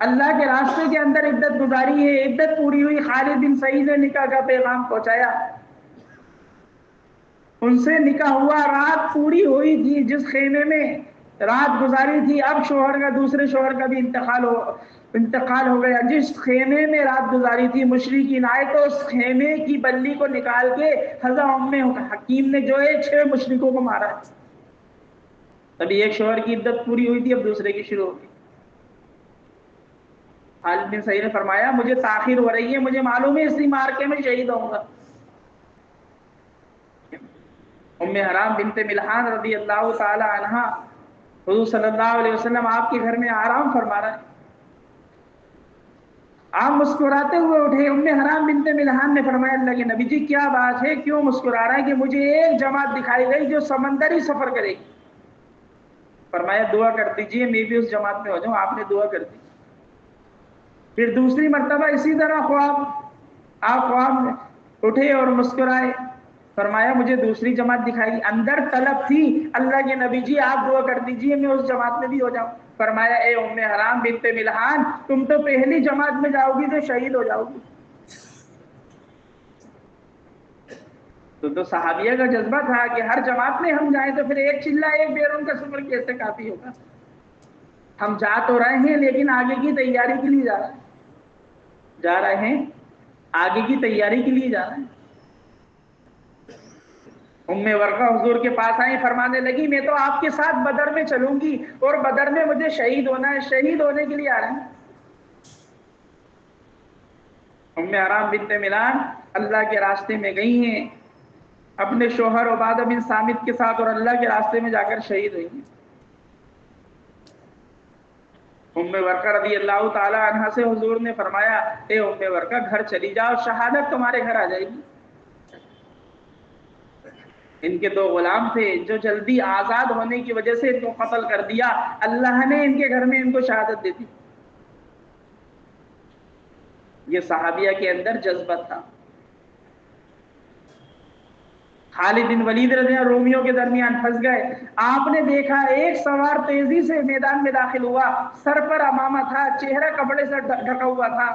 اللہ کے راستے کے اندر عدت گزاری ہے، عدت پوری ہوئی، خالد بن سعید نے نکاح کا پیغام پہنچایا، ان سے نکاح ہوا، رات پوری ہوئی تھی، جس خیمے میں رات گزاری تھی، اب شوہر کا، دوسرے شوہر کا بھی انتقال ہو گیا، جس خیمے میں رات گزاری تھی مشرکین آئے تو اس خیمے کی بلی کو نکال کے حضرت ام حکیم نے جو ہے 6 مشرکوں کو مارا۔ ابھی ایک شوہر کی عدت پوری ہوئی تھی، اب دوسرے کی شروع ہوگی۔ خالد بن سعید نے فرمایا مجھے تاخیر ہو رہی ہے، مجھے معلوم ہے اسی مارکے میں شہید ہوں گا۔ ام حرام بنت ملحان رضی اللہ تعالی عنہا، حضور صلی اللہ علیہ وسلم آپ کے گھر میں آرام فرما رہے ہیں، آپ مسکراتے ہوئے اٹھے۔ ام حرام بنت ملحان نے فرمایا اللہ کے نبی جی کیا بات ہے، کیوں مسکرا رہا ہے؟ کہ مجھے ایک جماعت دکھائی گئی جو سمندری سفر کرے گی۔ فرمایا دعا کر دیجئے میں بھی اس جماعت میں ہو جاؤں، آپ نے دعا کر دی۔ پھر دوسری مرتبہ اسی طرح آپ خواب میں اٹھے اور مسکرائے، فرمایا مجھے دوسری جماعت دکھائی، اندر طلب تھی اللہ کے نبی جی آپ دعا کر دیجئے میں اس جماعت میں بھی ہو جاؤں۔ فرمایا اے ام حرام بنت ملحان تم تو پہلی جماعت میں جاؤ گی تو شہید ہو جاؤ گی۔ تو صحابیہ کا جذبہ تھا کہ ہر جماعت میں ہم جائیں تو پھر ایک چلہ ایک بیرون کا سفر کیسے کافی ہوگا؟ ہم جا تو رہے ہیں لیکن آگے کی تیاری کے لیے جا رہے ہیں، آگے کی تیاری کے لیے جا رہے ہیں۔ ام ورقہ حضور کے پاس آئی، فرمانے لگی میں تو آپ کے ساتھ بدر میں چلوں گی اور بدر میں مجھے شہید ہونا ہے، شہید ہونے کے لیے آ رہے ہیں۔ ام حرام بنت ملحان اللہ کے راستے میں گئی ہیں اپنے شوہر عبادہ بن صامت کے ساتھ اور اللہ کے راستے میں جا کر شہید ہوئی ہیں۔ ام ورقہ رضی اللہ تعالی عنہ سے حضور نے فرمایا اے ام ورقہ گھر چلی جاؤ، شہادت تمہارے گھر آ جائے گی۔ ان کے 2 غلام تھے جو جلدی آزاد ہونے کی وجہ سے ان کو قتل کر دیا، اللہ نے ان کے گھر میں ان کو شہادت دے دی۔ یہ صحابیہ کے اندر جذبہ تھا۔ خالد بن ولید رضی اللہ رومیوں کے درمیان پھنس گئے، آپ نے دیکھا ایک سوار تیزی سے میدان میں داخل ہوا، سر پر امامہ تھا، چہرہ کپڑے سے ڈھکا ہوا تھا،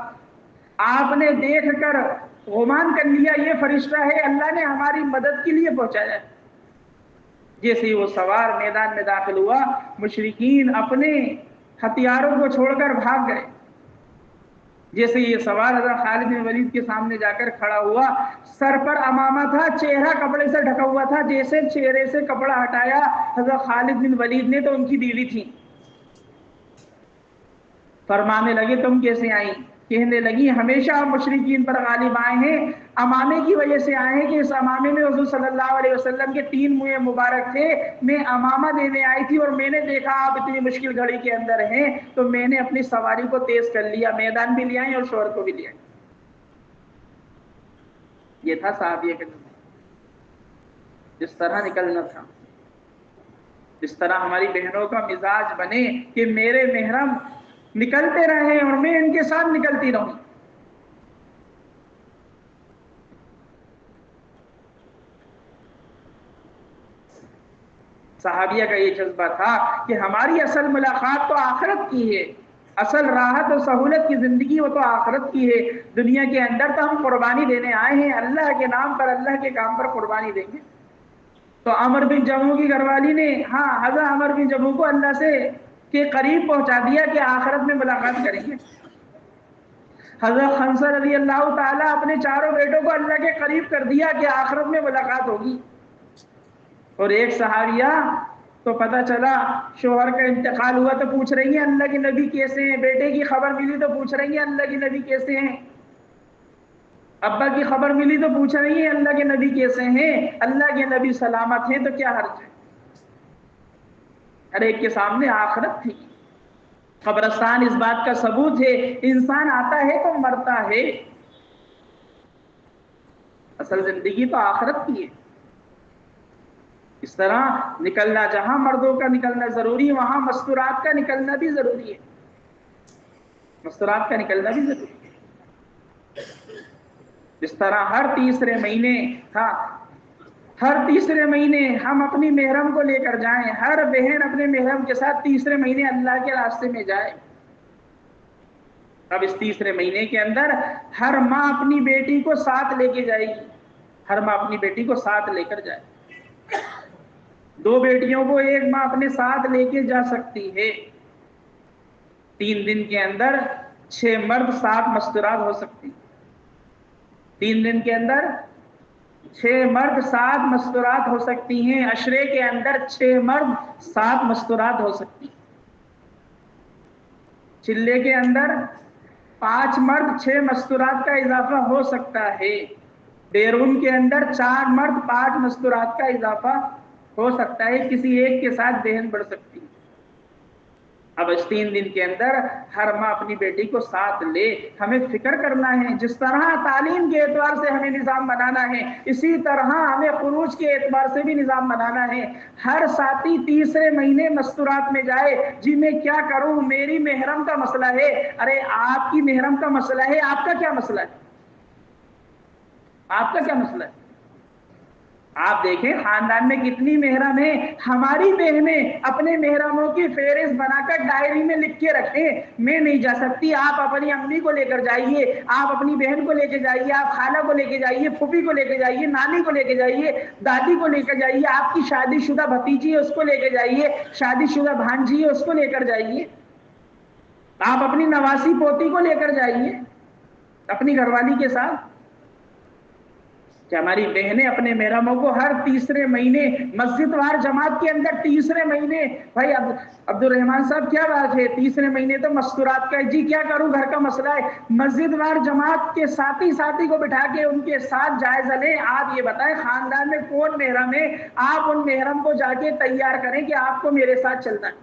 آپ نے دیکھ کر گمان کر لیا یہ فرشتہ ہے، اللہ نے ہماری مدد کے لیے پہنچایا ہے۔ جیسے ہی وہ سوار میدان میں داخل ہوا مشرکین اپنے ہتھیاروں کو چھوڑ کر بھاگ گئے۔ جیسے یہ سوار حضرت خالد بن ولید کے سامنے جا کر کھڑا ہوا، سر پر امامہ تھا، چہرہ کپڑے سے ڈھکا ہوا تھا، جیسے چہرے سے کپڑا ہٹایا حضرت خالد بن ولید نے تو ان کی بیوی تھی، فرمانے لگے تم کیسے آئیں؟ کہنے لگی ہمیشہ آپ مشرکین پر غالب آئے ہیں، امامے کی وجہ سے آئے ہیں کہ اس امامے میں حضور صلی اللہ علیہ وسلم کے 3 منہ مبارک تھے، میں امامہ دینے آئی تھی اور میں نے دیکھا آپ اتنی مشکل گھڑی کے اندر ہیں تو میں نے اپنی سواری کو تیز کر لیا، میدان بھی لے آئی اور شوہر کو بھی لے آئی۔ یہ تھا صحابیہ کا جس طرح نکلنا تھا، جس طرح ہماری بہنوں کا مزاج بنے کہ میرے محرم نکلتے رہے اور میں ان کے ساتھ نکلتی رہوں۔ صحابیہ کا یہ جذبہ تھا کہ ہماری اصل ملاقات تو آخرت کی ہے، اصل راحت و سہولت کی زندگی وہ تو آخرت کی ہے، دنیا کے اندر تو ہم قربانی دینے آئے ہیں، اللہ کے نام پر، اللہ کے کام پر قربانی دیں گے۔ تو عمر بن جموح کی گھر والی نے حضرت عمر بن جموح کو اللہ سے کے قریب پہنچا دیا کہ آخرت میں ملاقات کریں گے۔ حضرت خنسا رضی اللہ تعالیٰ اپنے چاروں بیٹوں کو اللہ کے قریب کر دیا کہ آخرت میں ملاقات ہوگی۔ اور ایک صحابیہ تو پتہ چلا شوہر کا انتقال ہوا تو پوچھ رہی ہیں اللہ کے نبی کیسے ہیں، بیٹے کی خبر ملی تو پوچھ رہی ہیں اللہ کے نبی کیسے ہیں، ابا کی خبر ملی تو پوچھ رہی ہیں اللہ کے نبی کیسے ہیں، اللہ کے نبی سلامت ہیں تو کیا حرج ہے۔ ہر ایک کے سامنے آخرت تھی۔ قبرستان اس بات کا ثبوت ہے، انسان آتا ہے تو مرتا ہے، اصل زندگی تو آخرت کی ہے۔ اس طرح نکلنا، جہاں مردوں کا نکلنا ضروری ہے وہاں مستورات کا نکلنا بھی ضروری ہے، مستورات کا نکلنا بھی ضروری ہے۔ اس طرح ہر تیسرے مہینے، ہر تیسرے مہینے ہم اپنی محرم کو لے کر جائیں، ہر بہن اپنے محرم کے ساتھ تیسرے مہینے اللہ کے راستے میں جائے۔ اب اس تیسرے مہینے کے اندر ہر ماں اپنی بیٹی کو ساتھ لے کے جائے گی، ہر ماں اپنی بیٹی کو ساتھ لے کر جائے۔ 2 بیٹیوں کو ایک ماں اپنے ساتھ لے کے جا سکتی ہے۔ 3 دن کے اندر 6 مرد 7 مستورات ہو سکتی، 3 دن کے اندر 6 مرد 7 مستورات ہو سکتی ہیں، عشرے کے اندر 6 مرد 7 مستورات ہو سکتی ہیں۔ چلے کے اندر 5 مرد 6 مستورات کا اضافہ ہو سکتا ہے، بیرون کے اندر 4 مرد 5 مستورات کا اضافہ ہو سکتا ہے، کسی ایک کے ساتھ بہن بڑھ سکتی ہے۔ اب اس 3 دن کے اندر ہر ماں اپنی بیٹی کو ساتھ لے، ہمیں فکر کرنا ہے۔ جس طرح تعلیم کے اعتبار سے ہمیں نظام بنانا ہے، اسی طرح ہمیں خروج کے اعتبار سے بھی نظام بنانا ہے۔ ہر ساتھی تیسرے مہینے مستورات میں جائے، جی میں کیا کروں، میری محرم کا مسئلہ ہے۔ ارے آپ کی محرم کا مسئلہ ہے، آپ کا کیا مسئلہ ہے؟ آپ کا کیا مسئلہ ہے؟ آپ دیکھیں خاندان میں کتنی محرم ہیں، ہماری بہنیں اپنے محرموں کی فہرست بنا کر ڈائری میں لکھ کے رکھیں، میں نہیں جا سکتی، آپ اپنی امی کو لے کر جائیے، آپ اپنی بہن کو لے کے جائیے، آپ خالہ کو لے کے جائیے، پھوپھی کو لے کے جائیے، نانی کو لے کے جائیے، دادی کو لے کر جائیے، آپ کی شادی شدہ بھتیجی ہے اس کو لے کے جائیے، شادی شدہ بھانجی ہے اس کو لے کر جائیے، آپ اپنی نواسی پوتی کو لے کر جائیے اپنی گھر والی کے ساتھ۔ کہ ہماری بہنیں اپنے محرموں کو ہر تیسرے مہینے مسجد وار جماعت کے اندر تیسرے مہینے، بھائی عبد الرحمان صاحب کیا بات ہے، تیسرے مہینے تو مستورات کا ہے، جی کیا کروں گھر کا مسئلہ ہے، مسجد وار جماعت کے ساتھی کو بٹھا کے ان کے ساتھ جائزہ لیں، آپ یہ بتائیں خاندان میں کون محرم ہے، آپ ان محرم کو جا کے تیار کریں کہ آپ کو میرے ساتھ چلنا ہے۔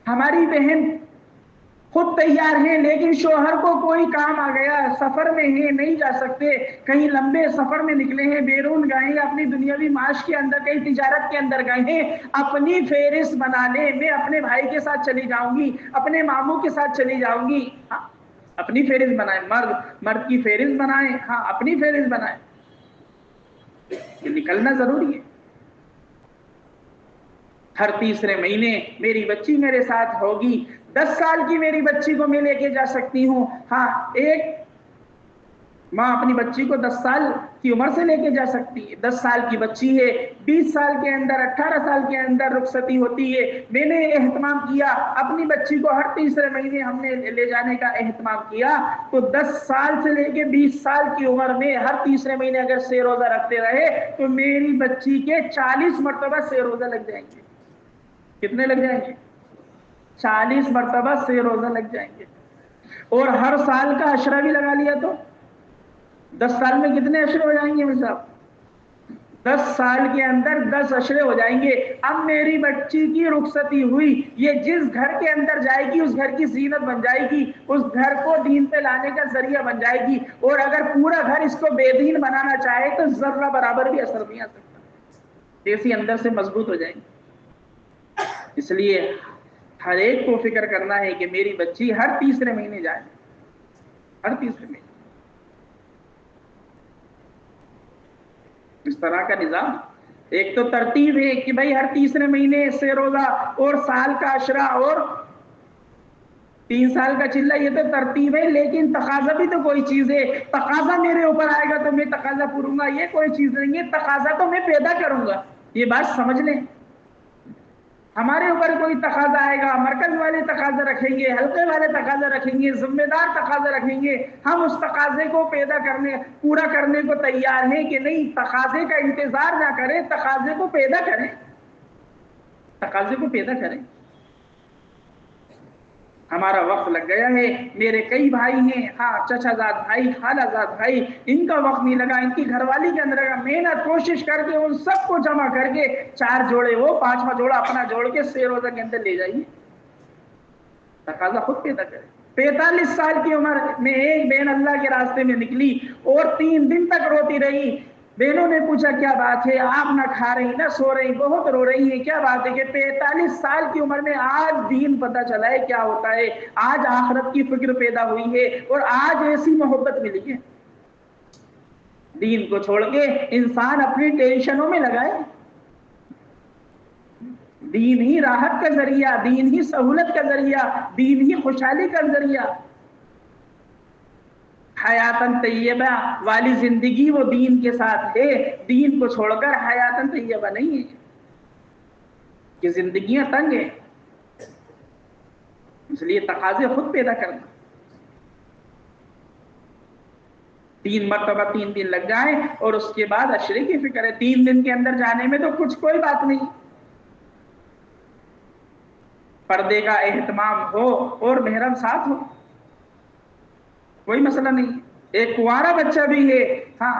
ہماری بہن خود تیار ہیں لیکن شوہر کو کوئی کام آ گیا، سفر میں ہیں نہیں جا سکتے، کہیں لمبے سفر میں نکلے ہیں، بیرون گئے ہیں، اپنی دنیاوی معاش کے اندر کہیں تجارت کے اندر گئے ہیں، اپنی فہرست بنا لیں، میں اپنے بھائی کے ساتھ چلی جاؤں گی، اپنے ماموں کے ساتھ چلی جاؤں گی۔ ہاں اپنی فہرست بنائیں، مرد کی فہرست بنائیں، ہاں اپنی فہرست بنائیں، نکلنا ضروری ہے۔ ہر تیسرے مہینے میری بچی میرے ساتھ ہوگی، 10 سال کی میری بچی کو میں لے کے جا سکتی ہوں۔ ہاں ایک ماں اپنی بچی کو 10 سال کی عمر سے لے کے جا سکتی ہے، 10 سال کی بچی ہے، 20 سال کے اندر 18 سال کے اندر رخصتی ہوتی ہے، میں نے اہتمام کیا اپنی بچی کو ہر تیسرے مہینے ہم نے لے جانے کا اہتمام کیا، تو 10 سال سے لے کے 20 سال کی عمر میں ہر تیسرے مہینے اگر 6 روزہ رکھتے رہے تو میری بچی کے 40 مرتبہ 6 روزہ لگ جائیں گے۔ کتنے لگ جائیں گے؟ 40 مرتبہ 6 روزہ لگ جائیں گے۔ اور ہر سال کا عشرہ بھی لگا لیا تو 10 سال میں کتنے عشرے ہو جائیں گے صاحب؟ 10 سال کے اندر 10 عشرے ہو جائیں گے۔ اب میری بچی کی رخصتی ہوئی، یہ جس گھر کے اندر جائے گی اس گھر کی زینت بن جائے گی، اس گھر کو دین پہ لانے کا ذریعہ بن جائے گی، اور اگر پورا گھر اس کو بے دین بنانا چاہے تو ذرہ برابر بھی اثر نہیں آ سکتا، جیسی اندر سے مضبوط ہو جائیں گی۔ اس لیے ہر ایک کو فکر کرنا ہے کہ میری بچی ہر تیسرے مہینے جائے، ہر تیسرے مہینے۔ اس طرح کا نظام، ایک تو ترتیب ہے کہ بھائی ہر تیسرے مہینے 6 روزہ اور سال کا عشرہ اور 3 سال کا چلہ، یہ تو ترتیب ہے، لیکن تقاضا بھی تو کوئی چیز ہے۔ تقاضا میرے اوپر آئے گا تو میں تقاضا پوروں گا، یہ کوئی چیز نہیں ہے، تقاضا تو میں پیدا کروں گا، یہ بات سمجھ لیں۔ ہمارے اوپر کوئی تقاضا آئے گا، مرکز والے تقاضا رکھیں گے، حلقے والے تقاضا رکھیں گے، ذمہ دار تقاضا رکھیں گے، ہم اس تقاضے کو پورا کرنے کو تیار ہیں کہ نہیں؟ تقاضے کا انتظار نہ کریں، تقاضے کو پیدا کریں، تقاضے کو پیدا کریں۔ ہمارا وقت لگ گیا ہے، میرے کئی بھائی ہیں، ہاں چچا زاد بھائی، خالہ زاد بھائی، ان کا وقت نہیں لگا، ان کی گھر والی کے اندر لگا، محنت کوشش کر کے ان سب کو جمع کر کے 4 جوڑے وہ 5واں جوڑا اپنا جوڑ کے 6 روزہ کے اندر لے جائیے۔ تقاضا خود پیدا کرے۔ 45 سال کی عمر میں ایک بہن اللہ کے راستے میں نکلی اور 3 دن تک روتی رہی۔ بہنوں نے پوچھا کیا بات ہے؟ آپ نہ کھا رہی نہ سو رہی، بہت رو رہی ہیں، کیا بات ہے؟ کہ 45 سال کی عمر میں آج دین پتہ چلا ہے کیا ہوتا ہے، آج آخرت کی فکر پیدا ہوئی ہے اور آج ایسی محبت ملی ہے۔ دین کو چھوڑ کے انسان اپنی ٹینشنوں میں لگائے۔ دین ہی راحت کا ذریعہ، دین ہی سہولت کا ذریعہ، دین ہی خوشحالی کا ذریعہ۔ حیاتن طیبہ والی زندگی وہ دین کے ساتھ ہے، دین کو چھوڑ کر حیاتن طیبہ نہیں ہے۔ یہ زندگیاں تنگ ہیں، اس لیے تقاضے خود پیدا کرنا۔ 3 مرتبہ 3 دن لگ جائیں اور اس کے بعد عشرے کی فکر ہے۔ 3 دن کے اندر جانے میں تو کوئی بات نہیں، پردے کا اہتمام ہو اور محرم ساتھ ہو، کوئی مسئلہ نہیں ہے۔ ایک کنوارا بچہ بھی ہے، ہاں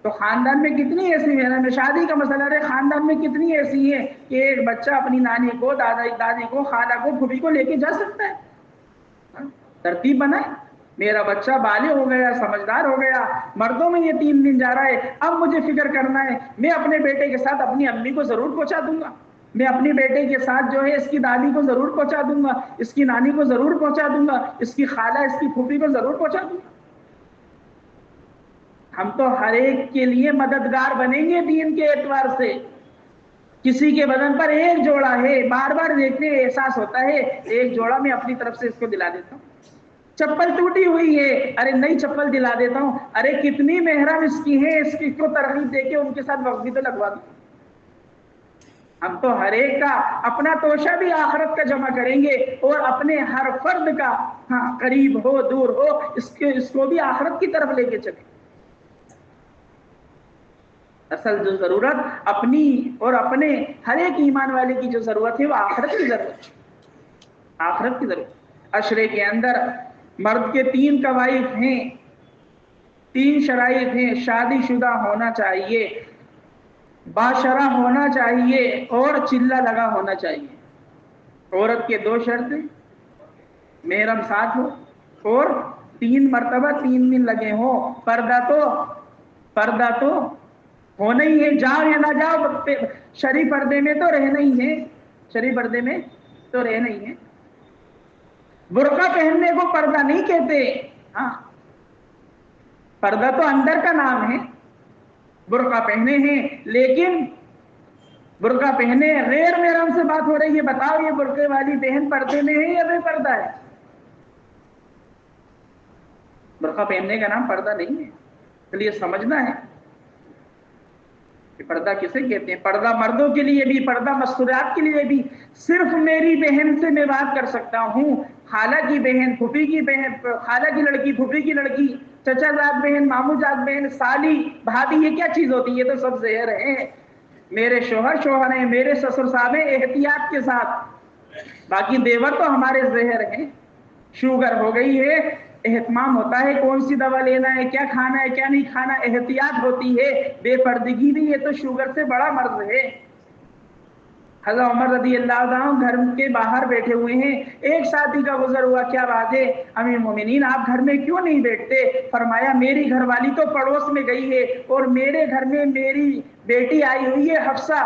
تو خاندان میں کتنی ایسی ہے، شادی کا مسئلہ ہے، خاندان میں کتنی ایسی ہے کہ ایک بچہ اپنی نانی کو، دادی کو، خالہ کو، پھوپھی کو لے کے جا سکتا ہے۔ ترتیب بنائے، میرا بچہ بالغ ہو گیا، سمجھدار ہو گیا، مردوں میں یہ 3 دن جا رہا ہے، اب مجھے فکر کرنا ہے، میں اپنے بیٹے کے ساتھ اپنی امی کو ضرور پہنچا دوں گا، میں اپنی بیٹے کے ساتھ جو ہے اس کی دادی کو ضرور پہنچا دوں گا، اس کی نانی کو ضرور پہنچا دوں گا، اس کی خالہ، اس کی پھوپھی کو ضرور پہنچا دوں گا۔ ہم تو ہر ایک کے لیے مددگار بنیں گے دین کے اعتبار سے۔ کسی کے بدن پر ایک جوڑا ہے، بار بار دیکھنے احساس ہوتا ہے، ایک جوڑا میں اپنی طرف سے اس کو دلا دیتا ہوں۔ چپل ٹوٹی ہوئی ہے، ارے نئی چپل دلا دیتا ہوں، ارے کتنی محرم اس کی ہیں، اس کی کو ترغیب دے کے ان کے ساتھ وقت بھی تو لگوا دوں۔ ہم تو ہر ایک کا اپنا توشہ بھی آخرت کا جمع کریں گے اور اپنے ہر فرد کا، ہاں قریب ہو دور ہو، اس کو بھی آخرت کی طرف لے کے چلیں۔ اصل جو ضرورت اپنی اور اپنے ہر ایک ایمان والے کی جو ضرورت ہے وہ آخرت کی ضرورت ہے، آخرت کی ضرورت۔ عشرے کے اندر مرد کے 3 قواعد ہیں، 3 شرائط ہیں: شادی شدہ ہونا چاہیے، باشرہ ہونا چاہیے اور چلہ لگا ہونا چاہیے۔ عورت کے 2 شرطیں: محرم ساتھ ہو اور 3 مرتبہ 3 دن لگے ہوں۔ پردہ تو ہونا ہی ہے، جاؤ یا نہ جاؤ، شرعی پردے میں تو رہنا ہی ہے، شرعی پردے میں تو رہنا ہی ہے۔ برقع پہننے کو پردہ نہیں کہتے، ہاں پردہ تو اندر کا نام ہے، برقع پہنے ہیں، لیکن برقع پہنے غیر محرم سے بات ہو رہی ہے، بتاؤ یہ برقعے والی بہن پردے میں ہے یا بے پردہ ہے؟ برقع پہننے کا نام پردہ نہیں ہے، اس لیے سمجھنا ہے کہ پردہ کسے کہتے ہیں۔ پردہ مردوں کے لیے بھی، پردہ مستورات کے لیے بھی۔ صرف میری بہن سے میں بات کر سکتا ہوں، خالہ کی بہن، پھوپھی کی بہن، خالہ کی لڑکی، پھوپھی کی لڑکی، چچا زاد بہن، ماموں زاد بہن، سالی، بھابھی، یہ کیا چیز ہوتی ہے؟ یہ تو سب زہر ہے۔ میرے شوہر ہیں، میرے سسر صاحب ہیں، احتیاط کے ساتھ، باقی دیور تو ہمارے زہر ہیں۔ شوگر ہو گئی ہے، اہتمام ہوتا ہے کون سی دوا لینا ہے، کیا کھانا ہے، کیا نہیں کھانا، احتیاط ہوتی ہے۔ بے پردگی بھی یہ تو شوگر سے بڑا مرض ہے۔ حضرت عمر رضی اللہ عنہ گھر کے باہر بیٹھے ہوئے ہیں، ایک ساتھی کا گزر ہوا، کیا بات ہے امیر مومنین آپ گھر میں کیوں نہیں بیٹھتے؟ فرمایا میری گھر والی تو پڑوس میں گئی ہے اور میرے گھر میں میری بیٹی آئی ہوئی ہے حفصہ،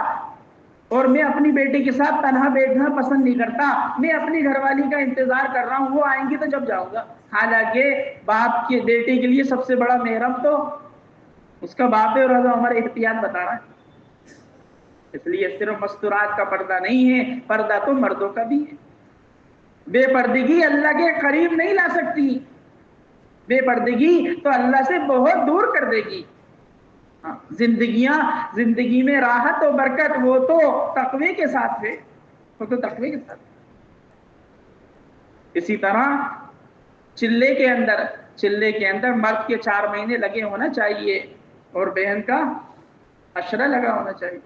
اور میں اپنی بیٹی کے ساتھ تنہا بیٹھنا پسند نہیں کرتا، میں اپنی گھر والی کا انتظار کر رہا ہوں، وہ آئیں گی تو جب جاؤں گا۔ حالانکہ باپ کے بیٹے کے لیے سب سے بڑا محرم تو اس کا باپ ہے، اور حضرت عمر احتیاط بتا رہا ہے۔ اس لیے صرف مستورات کا پردہ نہیں ہے، پردہ تو مردوں کا بھی ہے۔ بے پردگی اللہ کے قریب نہیں لا سکتی، بے پردگی تو اللہ سے بہت دور کر دے گی۔ زندگی میں راحت و برکت وہ تو تقوی کے ساتھ ہے، وہ تو تقوی کے ساتھ. اسی طرح چلے کے اندر مرد کے 4 مہینے لگے ہونا چاہیے اور بہن کا عشرہ لگا ہونا چاہیے.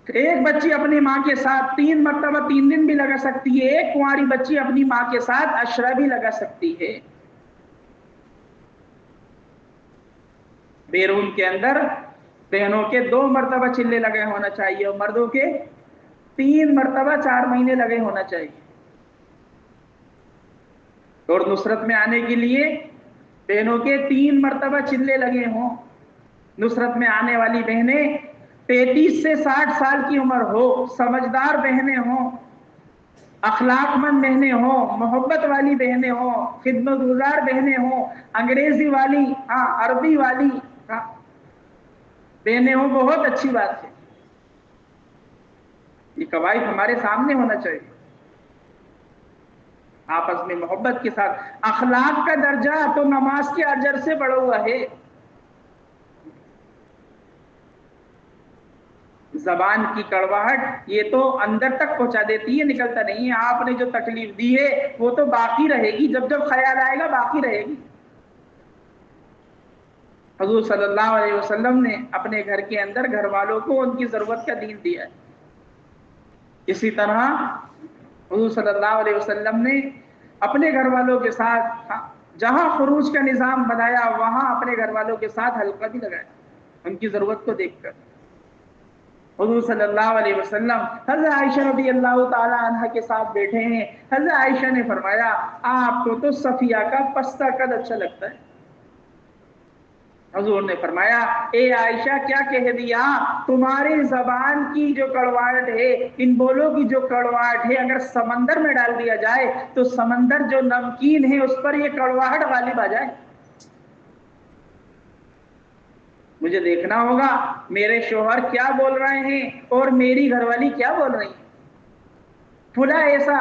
ایک بچی اپنی ماں کے ساتھ 3 مرتبہ 3 دن بھی لگا سکتی ہے. ایک کنواری بچی اپنی ماں کے ساتھ عشرہ بھی لگا سکتی ہے. بیرون کے اندر بہنوں کے 2 مرتبہ چلے لگے ہونا چاہیے اور مردوں کے 3 مرتبہ 4 مہینے لگے ہونا چاہیے. اور نصرت میں آنے کے لیے بہنوں کے 3 مرتبہ چلے لگے ہوں. نصرت میں آنے والی بہنیں 33 سے 60 سال کی عمر ہو، سمجھدار بہنیں ہوں، اخلاق مند بہنیں ہوں، محبت والی بہنیں ہوں، خدمت گزار بہنیں ہوں، انگریزی والی عربی والی بہنیں ہوں. بہت اچھی بات ہے. یہ قواعد ہمارے سامنے ہونا چاہیے. آپس میں محبت کے ساتھ. اخلاق کا درجہ تو نماز کے اجر سے بڑھا ہوا ہے. زبان کی کڑواہٹ یہ تو اندر تک پہنچا دیتی ہے، نکلتا نہیں ہے. آپ نے جو تکلیف دی ہے وہ تو باقی رہے گی، جب جب خیال آئے گا باقی رہے گی. حضور صلی اللہ علیہ وسلم نے اپنے گھر کے اندر گھر والوں کو ان کی ضرورت کا دین دیا ہے. اسی طرح حضور صلی اللہ علیہ وسلم نے اپنے گھر والوں کے ساتھ جہاں خروج کا نظام بنایا وہاں اپنے گھر والوں کے ساتھ حلقہ بھی لگایا ان کی ضرورت کو دیکھ کر. حضور صلی اللہ علیہ وسلم حضرت عائشہ رضی اللہ تعالی عنہ کے ساتھ بیٹھے ہیں. حضرت عائشہ نے فرمایا آپ کو تو صفیہ کا پستہ قد اچھا لگتا ہے. حضور نے فرمایا اے عائشہ کیا کہہ دیا، تمہاری زبان کی جو کڑواہٹ ہے، ان بولوں کی جو کڑواہٹ ہے، اگر سمندر میں ڈال دیا جائے تو سمندر جو نمکین ہے اس پر یہ کڑواہٹ غالب آ جائے. مجھے دیکھنا ہوگا میرے شوہر کیا بول رہے ہیں اور میری گھر والی کیا بول رہی ہیں. پھلا ایسا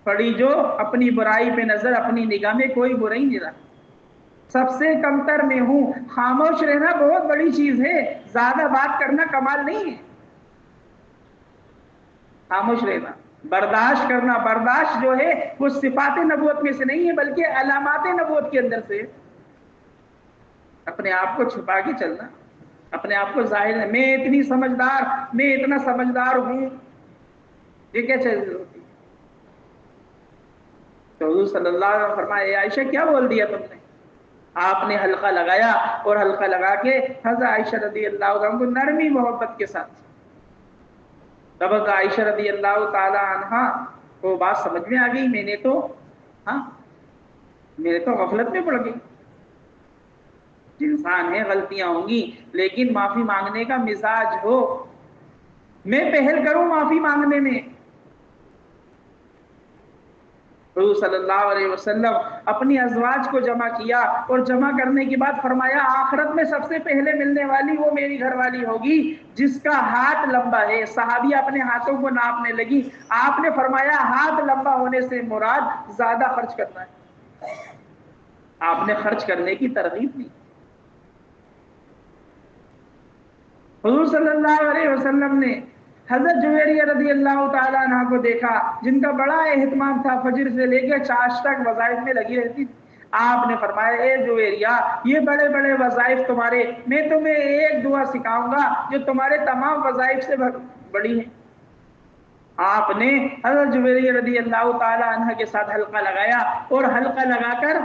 پڑی جو اپنی برائی پہ نظر، اپنی نگاہ میں کوئی برائی نہیں رہا. سب سے کمتر میں ہوں. خاموش رہنا بہت بڑی چیز ہے، زیادہ بات کرنا کمال نہیں ہے. خاموش رہنا، برداشت کرنا. برداشت جو ہے وہ صفات نبوت میں سے نہیں ہے بلکہ علامات نبوت کے اندر سے. اپنے آپ کو چھپا کے چلنا، اپنے آپ کو ظاہر ہے میں اتنی سمجھدار، میں اتنا سمجھدار ہوں، یہ کیا چیز ہوتی ہے. تو حضور صلی اللہ علیہ وسلم فرمایا عائشہ کیا بول دیا تم نے. آپ نے حلقہ لگایا اور حلقہ لگا کے حضرت عائشہ رضی اللہ عنہ کو نرمی محبت کے ساتھ. تب حضرت عائشہ رضی اللہ تعالی عنہ کو بات سمجھ میں آ گئی. میں نے تو غفلت میں پڑ گئی. انسان ہے، غلطیاں ہوں گی، لیکن معافی مانگنے کا مزاج ہو. میں پہل کروں معافی مانگنے میں. حضور صلی اللہ علیہ وسلم اپنی ازواج کو جمع کیا اور جمع کرنے کے بعد فرمایا آخرت میں سب سے پہلے ملنے والی وہ میری گھر والی ہوگی جس کا ہاتھ لمبا ہے. صحابی اپنے ہاتھوں کو ناپنے لگی. آپ نے فرمایا ہاتھ لمبا ہونے سے مراد زیادہ خرچ کرنا ہے. آپ نے خرچ کرنے کی ترغیب دی. حضور صلی اللہ علیہ وسلم نے حضرت جویریہ رضی اللہ تعالیٰ عنہ کو دیکھا جن کا بڑا اہتمام تھا، فجر سے لے کے چاش تک وظائف میں لگی رہتی. آپ نے فرمایا اے جویریہ یہ بڑے بڑے وظائف تمہارے، میں تمہیں ایک دعا سکھاؤں گا جو تمہارے تمام وظائف سے بڑی ہے. آپ نے حضرت جویریہ رضی اللہ تعالیٰ عنہ کے ساتھ حلقہ لگایا اور حلقہ لگا کر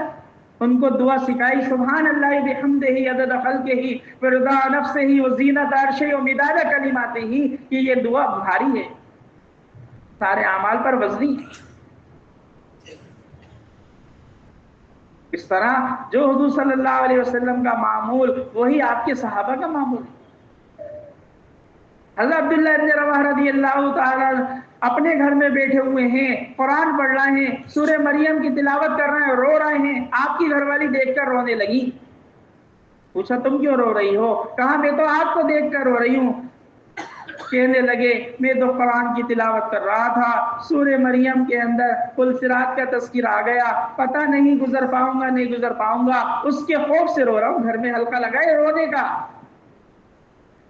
ان کو دعا سکھائی. سبحان اللہ بحمدہ عدد خلقہ ورضا نفسہ وزینت عرشہ ومداد کلماتہ. یہ دعا بھاری ہے، سارے اعمال پر وزنی ہے. اس طرح جو حضور صلی اللہ علیہ وسلم کا معمول وہی آپ کے صحابہ کا معمول ہے. حضرت عبداللہ ابن رواحہ رضی اللہ تعالی اپنے گھر میں بیٹھے ہوئے ہیں، قرآن پڑھ رہے ہیں، سورہ مریم کی تلاوت کر رہے ہیں، رو رہے ہیں. آپ کی گھر والی دیکھ کر رونے لگی. پوچھا تم کیوں رو رہی ہو؟ کہا میں تو آپ کو دیکھ کر رو رہی ہوں. کہنے لگے میں تو قرآن کی تلاوت کر رہا تھا، سورہ مریم کے اندر کل صراط کا تذکرہ آ گیا، پتہ نہیں گزر پاؤں گا نہیں گزر پاؤں گا، اس کے خوف سے رو رہا ہوں. گھر میں حلقہ لگائے رونے کا.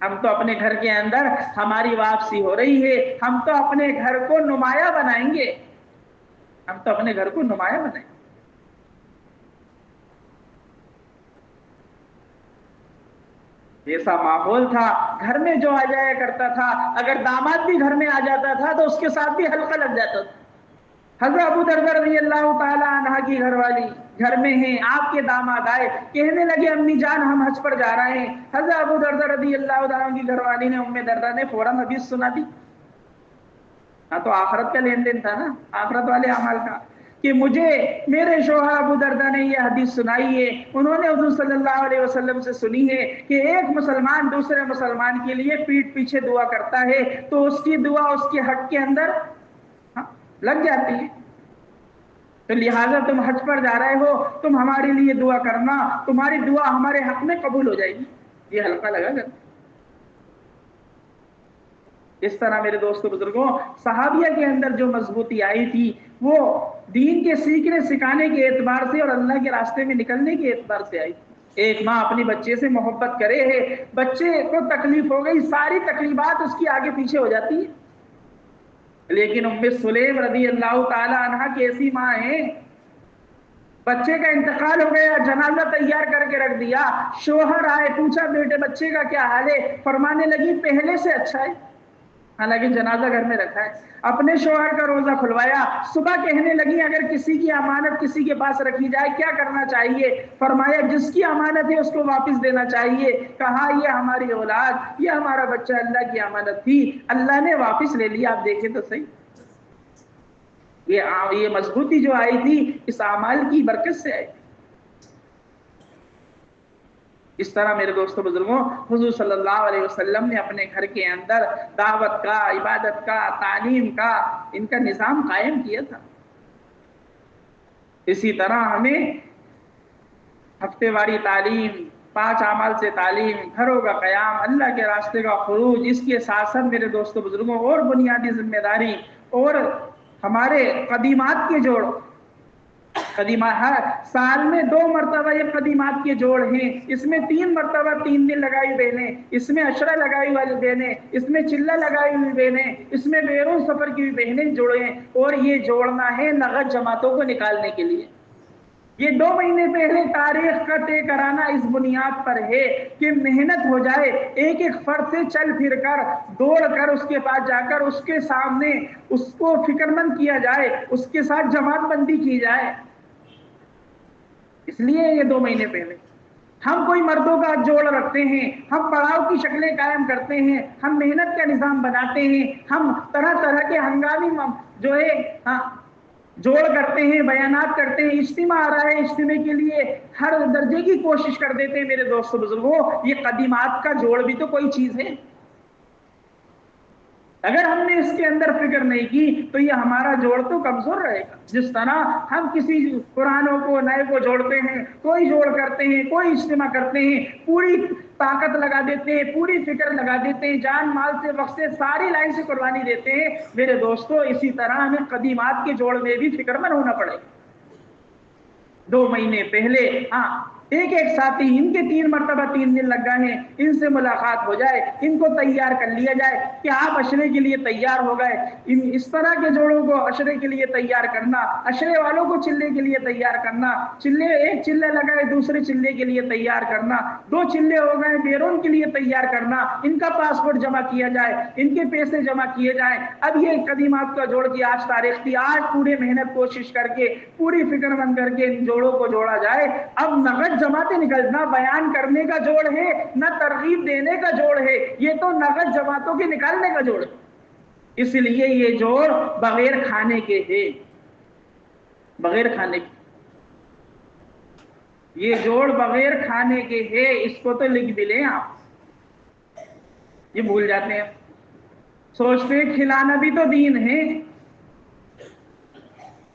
ہم تو اپنے گھر کے اندر ہماری واپسی ہو رہی ہے، ہم تو اپنے گھر کو نمایاں بنائیں گے، ہم تو اپنے گھر کو نمایاں بنائیں گے۔ ایسا ماحول تھا، گھر میں جو آ جایا کرتا تھا، اگر داماد بھی گھر میں آ جاتا تھا تو اس کے ساتھ بھی حلقہ لگ جاتا تھا۔ حضرت ابو دردہ رضی اللہ تعالی عنہ کی گھر والی گھر میں ہیں، آپ کے داماد آئے، کہنے لگے امی جان ہم حج پر جا رہے ہیں۔ حضرت ابو دردہ رضی اللہ تعالیٰ عنہ کی گھر والی نے ام دردہ نے فوراً حدیث سنا دی۔ ہاں تو آخرت کا لین دین تھا نا، آخرت والے اعمال کا، کہ مجھے میرے شوہر ابو دردہ نے یہ حدیث سنائی ہے، انہوں نے حضور صلی اللہ علیہ وسلم سے سنی ہے کہ ایک مسلمان دوسرے مسلمان کے لیے پیٹھ پیچھے دعا کرتا ہے تو اس کی دعا اس کے حق کے اندر لگ جاتی ہے، تو لہٰذا تم حج پر جا رہے ہو، تم ہمارے لیے دعا کرنا، تمہاری دعا ہمارے حق میں قبول ہو جائے گی۔ یہ حلقہ لگا کر اس طرح میرے دوستو بزرگوں، صحابیہ کے اندر جو مضبوطی آئی تھی وہ دین کے سیکھنے سکھانے کے اعتبار سے اور اللہ کے راستے میں نکلنے کے اعتبار سے آئی تھی۔ ایک ماں اپنی بچے سے محبت کرے ہے، بچے کو تکلیف ہو گئی، ساری تکلیفات اس کی آگے پیچھے ہو جاتی ہیں، لیکن ام سلیم رضی اللہ تعالی عنہ کی ایسی ماں ہیں، بچے کا انتقال ہو گیا، جنازہ تیار کر کے رکھ دیا، شوہر آئے، پوچھا بیٹے بچے کا کیا حال ہے، فرمانے لگی پہلے سے اچھا ہے، حالانکہ جنازہ گھر میں رکھا ہے۔ اپنے شوہر کا روزہ کھلوایا، صبح کہنے لگی اگر کسی کی امانت کسی کے پاس رکھی جائے کیا کرنا چاہیے، فرمایا جس کی امانت ہے اس کو واپس دینا چاہیے۔ کہا یہ ہماری اولاد، یہ ہمارا بچہ اللہ کی امانت تھی، اللہ نے واپس لے لیا، آپ دیکھیں تو صحیح۔ یہ مضبوطی جو آئی تھی اس اعمال کی برکت سے آئی۔ اس طرح میرے دوستو بزرگوں، حضور صلی اللہ علیہ وسلم نے اپنے گھر کے اندر دعوت کا، عبادت کا، تعلیم کا، ان کا نظام قائم کیا تھا۔ اسی طرح ہمیں ہفتے واری تعلیم، 5 اعمال سے تعلیم، گھروں کا قیام، اللہ کے راستے کا خروج، اس کے ساتھ ساتھ میرے دوستو بزرگوں اور بنیادی ذمہ داری اور ہمارے قدیمات کے جوڑ، ہر سال میں 2 مرتبہ یہ قدیمات کے جوڑ ہیں، اس میں 3 مرتبہ 3 دن لگائی بہنیں، اس میں عشرہ لگائی والی بہنیں، اس میں چلہ لگائی ہوئی بہنیں، اس میں بیرون سفر کی بہنیں جوڑیں، اور یہ جوڑنا ہے نغد جماعتوں کو نکالنے کے لیے۔ یہ 2 مہینے پہلے تاریخ کا طے کرانا اس بنیاد پر ہے کہ محنت ہو جائے، ایک ایک فرد سے چل پھر کر، دوڑ کر اس کے پاس جا کر اس کے سامنے اس کو فکر مند کیا جائے، اس کے ساتھ جماعت بندی کی جائے۔ اس لیے یہ 2 مہینے پہلے ہم کوئی مردوں کا جوڑ رکھتے ہیں، ہم پڑاؤ کی شکلیں قائم کرتے ہیں، ہم محنت کا نظام بناتے ہیں، ہم طرح طرح کے ہنگامی جو ہے جوڑ کرتے ہیں، بیانات کرتے ہیں، اجتماع آ رہا ہے، اجتماع کے لیے ہر درجے کی کوشش کر دیتے ہیں۔ میرے دوستو بزرگوں، یہ قدیمات کا جوڑ بھی تو کوئی چیز ہے، اگر ہم نے اس کے اندر فکر نہیں کی تو یہ ہمارا جوڑ تو کمزور رہے گا۔ جس طرح ہم کسی پرانوں کو نئے کو جوڑتے ہیں، کوئی جوڑ کرتے ہیں، کوئی اجتماع کرتے ہیں، پوری طاقت لگا دیتے ہیں، پوری فکر لگا دیتے ہیں، جان مال سے وقت سے ساری لائن سے قربانی دیتے ہیں، میرے دوستو اسی طرح ہمیں قدیمات کے جوڑ میں بھی فکر مند ہونا پڑے گا۔ 2 مہینے پہلے ایک ساتھی ان کے 3 مرتبہ 3 دن لگ گئے ہیں، ان سے ملاقات ہو جائے، ان کو تیار کر لیا جائے کہ آپ عشرے کے لیے تیار ہو گئے۔ اس طرح کے جوڑوں کو عشرے کے لیے تیار کرنا، عشرے والوں کو چلے کے لیے تیار کرنا، ایک چلے لگائے دوسرے چلے کے لیے تیار کرنا، 2 چلے ہو گئے بیرون کے لیے تیار کرنا، ان کا پاسپورٹ جمع کیا جائے، ان کے پیسے جمع کیے جائیں۔ اب یہ قدیمات کا جوڑ کی آج تاریخ تھی، آج پورے محنت کوشش کر کے پوری فکر مند کر کے ان جوڑوں کو جوڑا جائے۔ اب نغد جماعتیں نہ بیان کرنے کا جوڑ ہے، نہ ترغیب دینے کا جوڑ ہے، یہ تو نغد جماعتوں کے نکالنے کا جوڑ ہے۔ اس لیے یہ جوڑ بغیر کھانے کے ہے، بغیر کھانے کے یہ جوڑ بغیر کھانے کے ہے، اس کو تو لکھ بھی لیں آپ، یہ بھول جاتے ہیں، سوچتے ہیں کھلانا بھی تو دین ہے،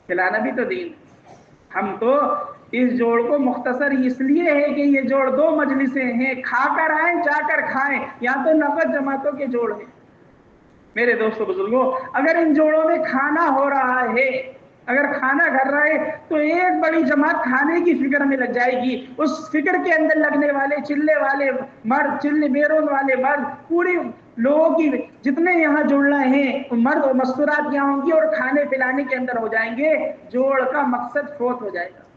کھلانا بھی تو دین ہے۔ ہم تو اس جوڑ کو مختصر اس لیے ہے کہ یہ جوڑ 2 مجلسیں ہیں، کھا کر آئیں جا کر کھائیں، یہاں تو نغد جماعتوں کے جوڑ ہیں۔ میرے دوستو بزرگوں، اگر ان جوڑوں میں کھانا ہو رہا ہے اگر کھانا گھر رہے تو ایک بڑی جماعت کھانے کی فکر میں لگ جائے گی، اس فکر کے اندر لگنے والے چلے والے مرد، چلے بیرون والے مرد، پوری لوگوں کی جتنے یہاں جڑ رہے ہیں مرد اور مستورات یہاں ہوں گی اور کھانے پلانے کے اندر ہو جائیں گے، جوڑ کا مقصد فوت ہو جائے گا۔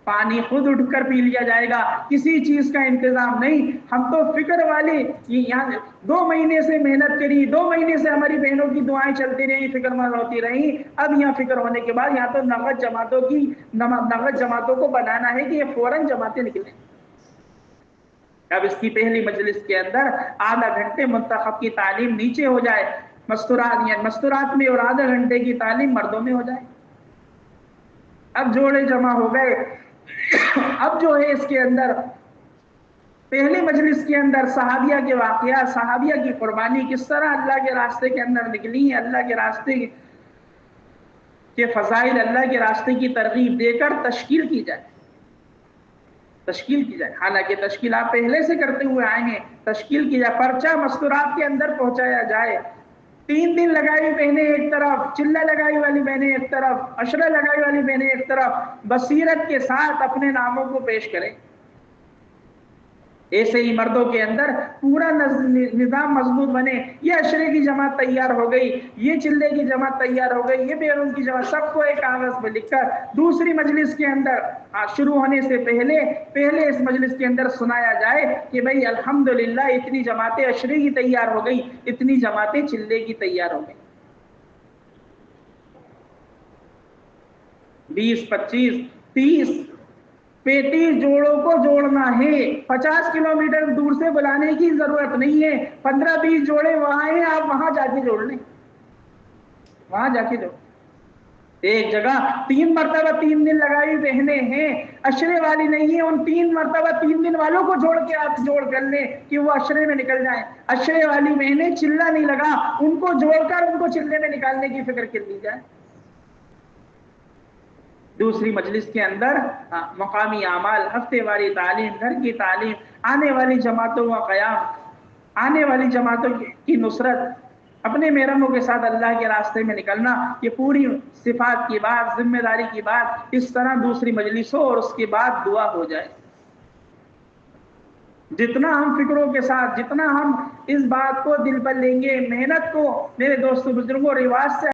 پانی خود اٹھ کر پی لیا جائے گا، کسی چیز کا انتظام نہیں۔ ہم تو فکر والے، یہاں 2 مہینے سے محنت کری، 2 مہینے سے ہماری بہنوں کی دعائیں چلتی رہی، فکر مند ہوتی رہی، اب یہاں فکر ہونے کے بعد یہاں تو نقد جماعتوں کو بنانا ہے کہ یہ فوراً جماعتیں نکلیں۔ اب اس کی پہلی مجلس کے اندر آدھا گھنٹے منتخب کی تعلیم نیچے ہو جائے، مستورات میں، اور آدھا گھنٹے کی تعلیم مردوں میں ہو جائے۔ اب جوڑے جمع ہو گئے۔ اب جو ہے اس کے اندر پہلی مجلس کے اندر صحابیہ کے واقعات، صحابیہ کی قربانی کس طرح اللہ کے راستے کے اندر نکلی ہیں، اللہ کے راستے کے فضائل، اللہ کے راستے کی ترغیب دے کر تشکیل کی جائے۔ حالانکہ تشکیل آپ پہلے سے کرتے ہوئے آئے ہیں، تشکیل کی جائے، پرچہ مستورات کے اندر پہنچایا جائے۔ 3 دن لگائی بہنیں ایک طرف، چلہ لگائی والی بہنیں ایک طرف، عشرہ لگائی والی بہنیں ایک طرف، بصیرت کے ساتھ اپنے ناموں کو پیش کریں۔ ایسے ہی مردوں کے اندر پورا نظام مضبوط بنے۔ یہ عشرے کی جماعت تیار ہو گئی، یہ چلے کی جماعت تیار ہو گئی، یہ بیرون کی جماعت، سب کو ایک کاغذ پہ لکھ کر دوسری مجلس کے اندر شروع ہونے سے پہلے اس مجلس کے اندر سنایا جائے کہ بھئی الحمدللہ اتنی جماعتیں عشرے کی تیار ہو گئی، اتنی جماعتیں چلے کی تیار ہو گئی۔ 20 25 30 35 جوڑوں کو جوڑنا ہے، 50 کلومیٹر دور سے بلانے کی ضرورت نہیں ہے، 15-20 جوڑے وہاں ہیں، آپ وہاں جا کے جوڑ لیں، وہاں جا کے جوڑ۔ ایک جگہ 3 مرتبہ 3 دن لگائی بہنیں ہیں، عشرے والی نہیں ہیں، ان 3 مرتبہ 3 دن والوں کو جوڑ کے آپ جوڑ کر لیں کہ وہ عشرے میں نکل جائیں۔ عشرے والی بہنیں چلہ نہیں لگا، ان کو جوڑ کر ان کو چلے میں نکالنے کی فکر کر لی جائے۔ دوسری مجلس کے اندر مقامی اعمال، ہفتے واری تعلیم، گھر کی تعلیم، آنے والی جماعتوں کا قیام، آنے والی جماعتوں کی نصرت، اپنے محرموں کے ساتھ اللہ کے راستے میں نکلنا، یہ پوری صفات کی بات، ذمہ داری کی بات اس طرح دوسری مجلس ہو اور اس کے بعد دعا ہو جائے۔ جتنا ہم فکروں کے ساتھ، جتنا ہم اس بات کو دل پر لیں گے، محنت کو میرے دوستوں بزرگوں رواج سے